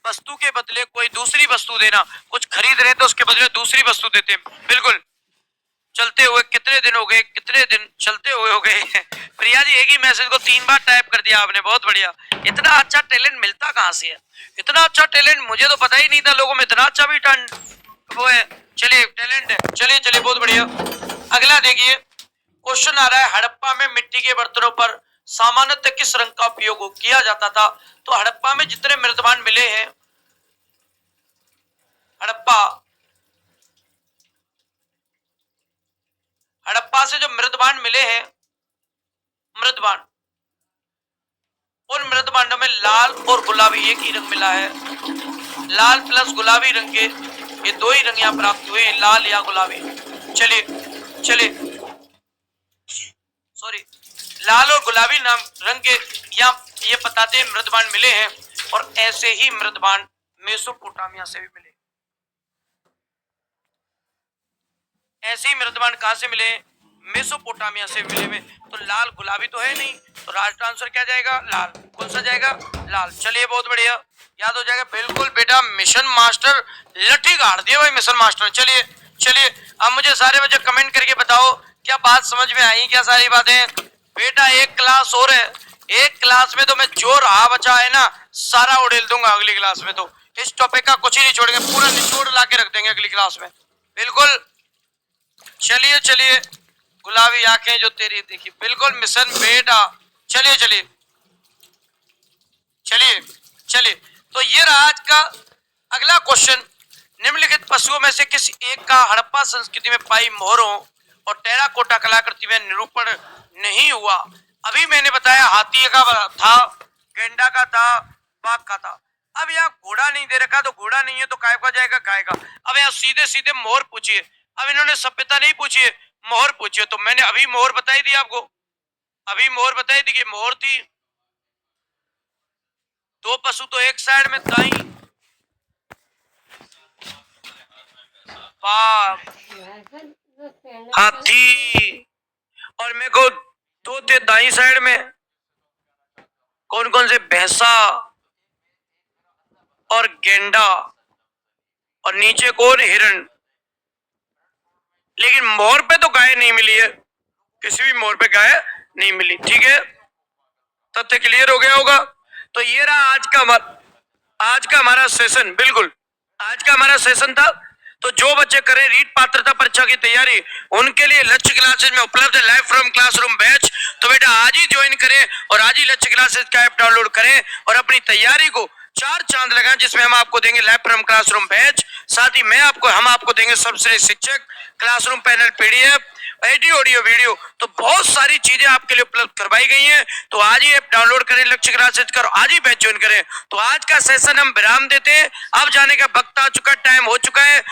वस्तु के बदले कोई दूसरी वस्तु देना। कुछ खरीद रहे तो उसके बदले दूसरी वस्तु देते हैं। बिल्कुल, चलते हुए कितने दिन हो गए, कितने दिन चलते हुए हो गए। प्रिया जी, एक ही मैसेज को 3 बार टाइप कर दिया आपने, बहुत बढ़िया। इतना अच्छा टैलेंट मिलता कहाँ से है? इतना अच्छा टैलेंट मुझे तो पता ही नहीं था, लोगों में इतना अच्छा भी वो है। चलिए, टैलेंट है। चलिए चलिए, बहुत बढ़िया। अगला देखिए, क्वेश्चन आ रहा है, हड़प्पा में मिट्टी के बर्तनों पर सामान्यतः किस रंग का उपयोग किया जाता था? तो हड़प्पा में जितने मृतभांड मिले हैं, हड़प्पा हड़प्पा से जो मृतभांड मिले हैं, मृतभांड, उन मृतभांडों में लाल और गुलाबी एक ही रंग मिला है। लाल प्लस गुलाबी रंग के ये दो ही रंग यहाँ प्राप्त हुए, लाल या गुलाबी। चलिए चलिए, सॉरी, लाल और गुलाबी नाम रंग के यहाँ ये बताते हैं मृतभांड मिले हैं। और ऐसे ही मृतभांड मेसोपोटामिया से भी मिले। ऐसे ही मृतभांड कहां से मिले? मेसोपोटामिया से मिले हुए। तो लाल गुलाबी तो है नहीं, तो राइट आंसर क्या जाएगा? लाल। कौन सा जाएगा? लाल। चलिए, बहुत बढ़िया, याद हो जाएगा। बिल्कुल बेटा, मिशन मास्टर लठी गाड़ दिया भाई, मिशन मास्टर। चलिए चलिए, अब मुझे सारे बच्चे कमेंट करके बताओ क्या बात समझ में आई, क्या सारी बातें? बेटा एक क्लास और है, एक क्लास में तो मैं जो रहा बचा है ना सारा उड़ेल दूंगा। अगली क्लास में तो इस टॉपिक का कुछ ही नहीं छोड़ेंगे, पूरा निचोड़ ला के रख देंगे अगली क्लास में। बिल्कुल, चलिए चलिए, गुलाबी आंखें जो तेरी देखी, बिल्कुल मिशन बेटा। चलिए चलिए चलिए चलिए, तो ये रहा आज का अगला क्वेश्चन। निम्नलिखित पशुओं में से किसी एक का हड़प्पा संस्कृति में पाई मोहरों और टेराकोटा कलाकृति में निरूपण नहीं हुआ? अभी मैंने बताया हाथी का था, गेंडा का था, बाघ का था। अब यहाँ घोड़ा नहीं दे रखा, तो घोड़ा नहीं है तो काय का जाएगा? गाय का। अब यहाँ सीधे सीधे मोहर पूछिए। अब इन्होंने सभ्यता नहीं पूछी है, मोहर पूछिए। तो मैंने अभी मोहर बताई दी आपको, अभी मोहर बताई थी कि मोहर थी। दो पशु तो एक साइड में, दाई बाघ, हाथी, और मेरे को दो थे दाई साइड में। कौन कौन से? भैंसा और गेंडा, और नीचे कौन? हिरण। लेकिन मोर पे तो गाय नहीं मिली है, किसी भी मोर पे गाय नहीं मिली। ठीक है, तथ्य क्लियर हो गया होगा। तो ये रहा आज का हमारा सेशन। बिल्कुल, आज का हमारा सेशन था। तो जो बच्चे करें रीट पात्रता परीक्षा की तैयारी, उनके लिए लक्ष्य क्लासेज में उपलब्ध है लाइव फ्रॉम क्लासरूम बैच। तो बेटा आज ही ज्वाइन करें और आज ही लक्ष्य क्लासेज का ऐप डाउनलोड करें और अपनी तैयारी को चार चांद लगाएं, जिसमें हम आपको देंगे लाइव फ्रॉम क्लासरूम बैच, साथ ही हम आपको देंगे सबसे शिक्षक, classroom panel PDF, audio video, तो बहुत सारी चीजें आपके लिए उपलब्ध करवाई गई हैं। तो आज ही ऐप डाउनलोड करें लक्ष्य क्लासेज कर, आज ही बैच ज्वाइन करें। तो आज का सेशन हम विराम देते हैं, अब जाने का वक्त आ चुका, टाइम हो चुका है।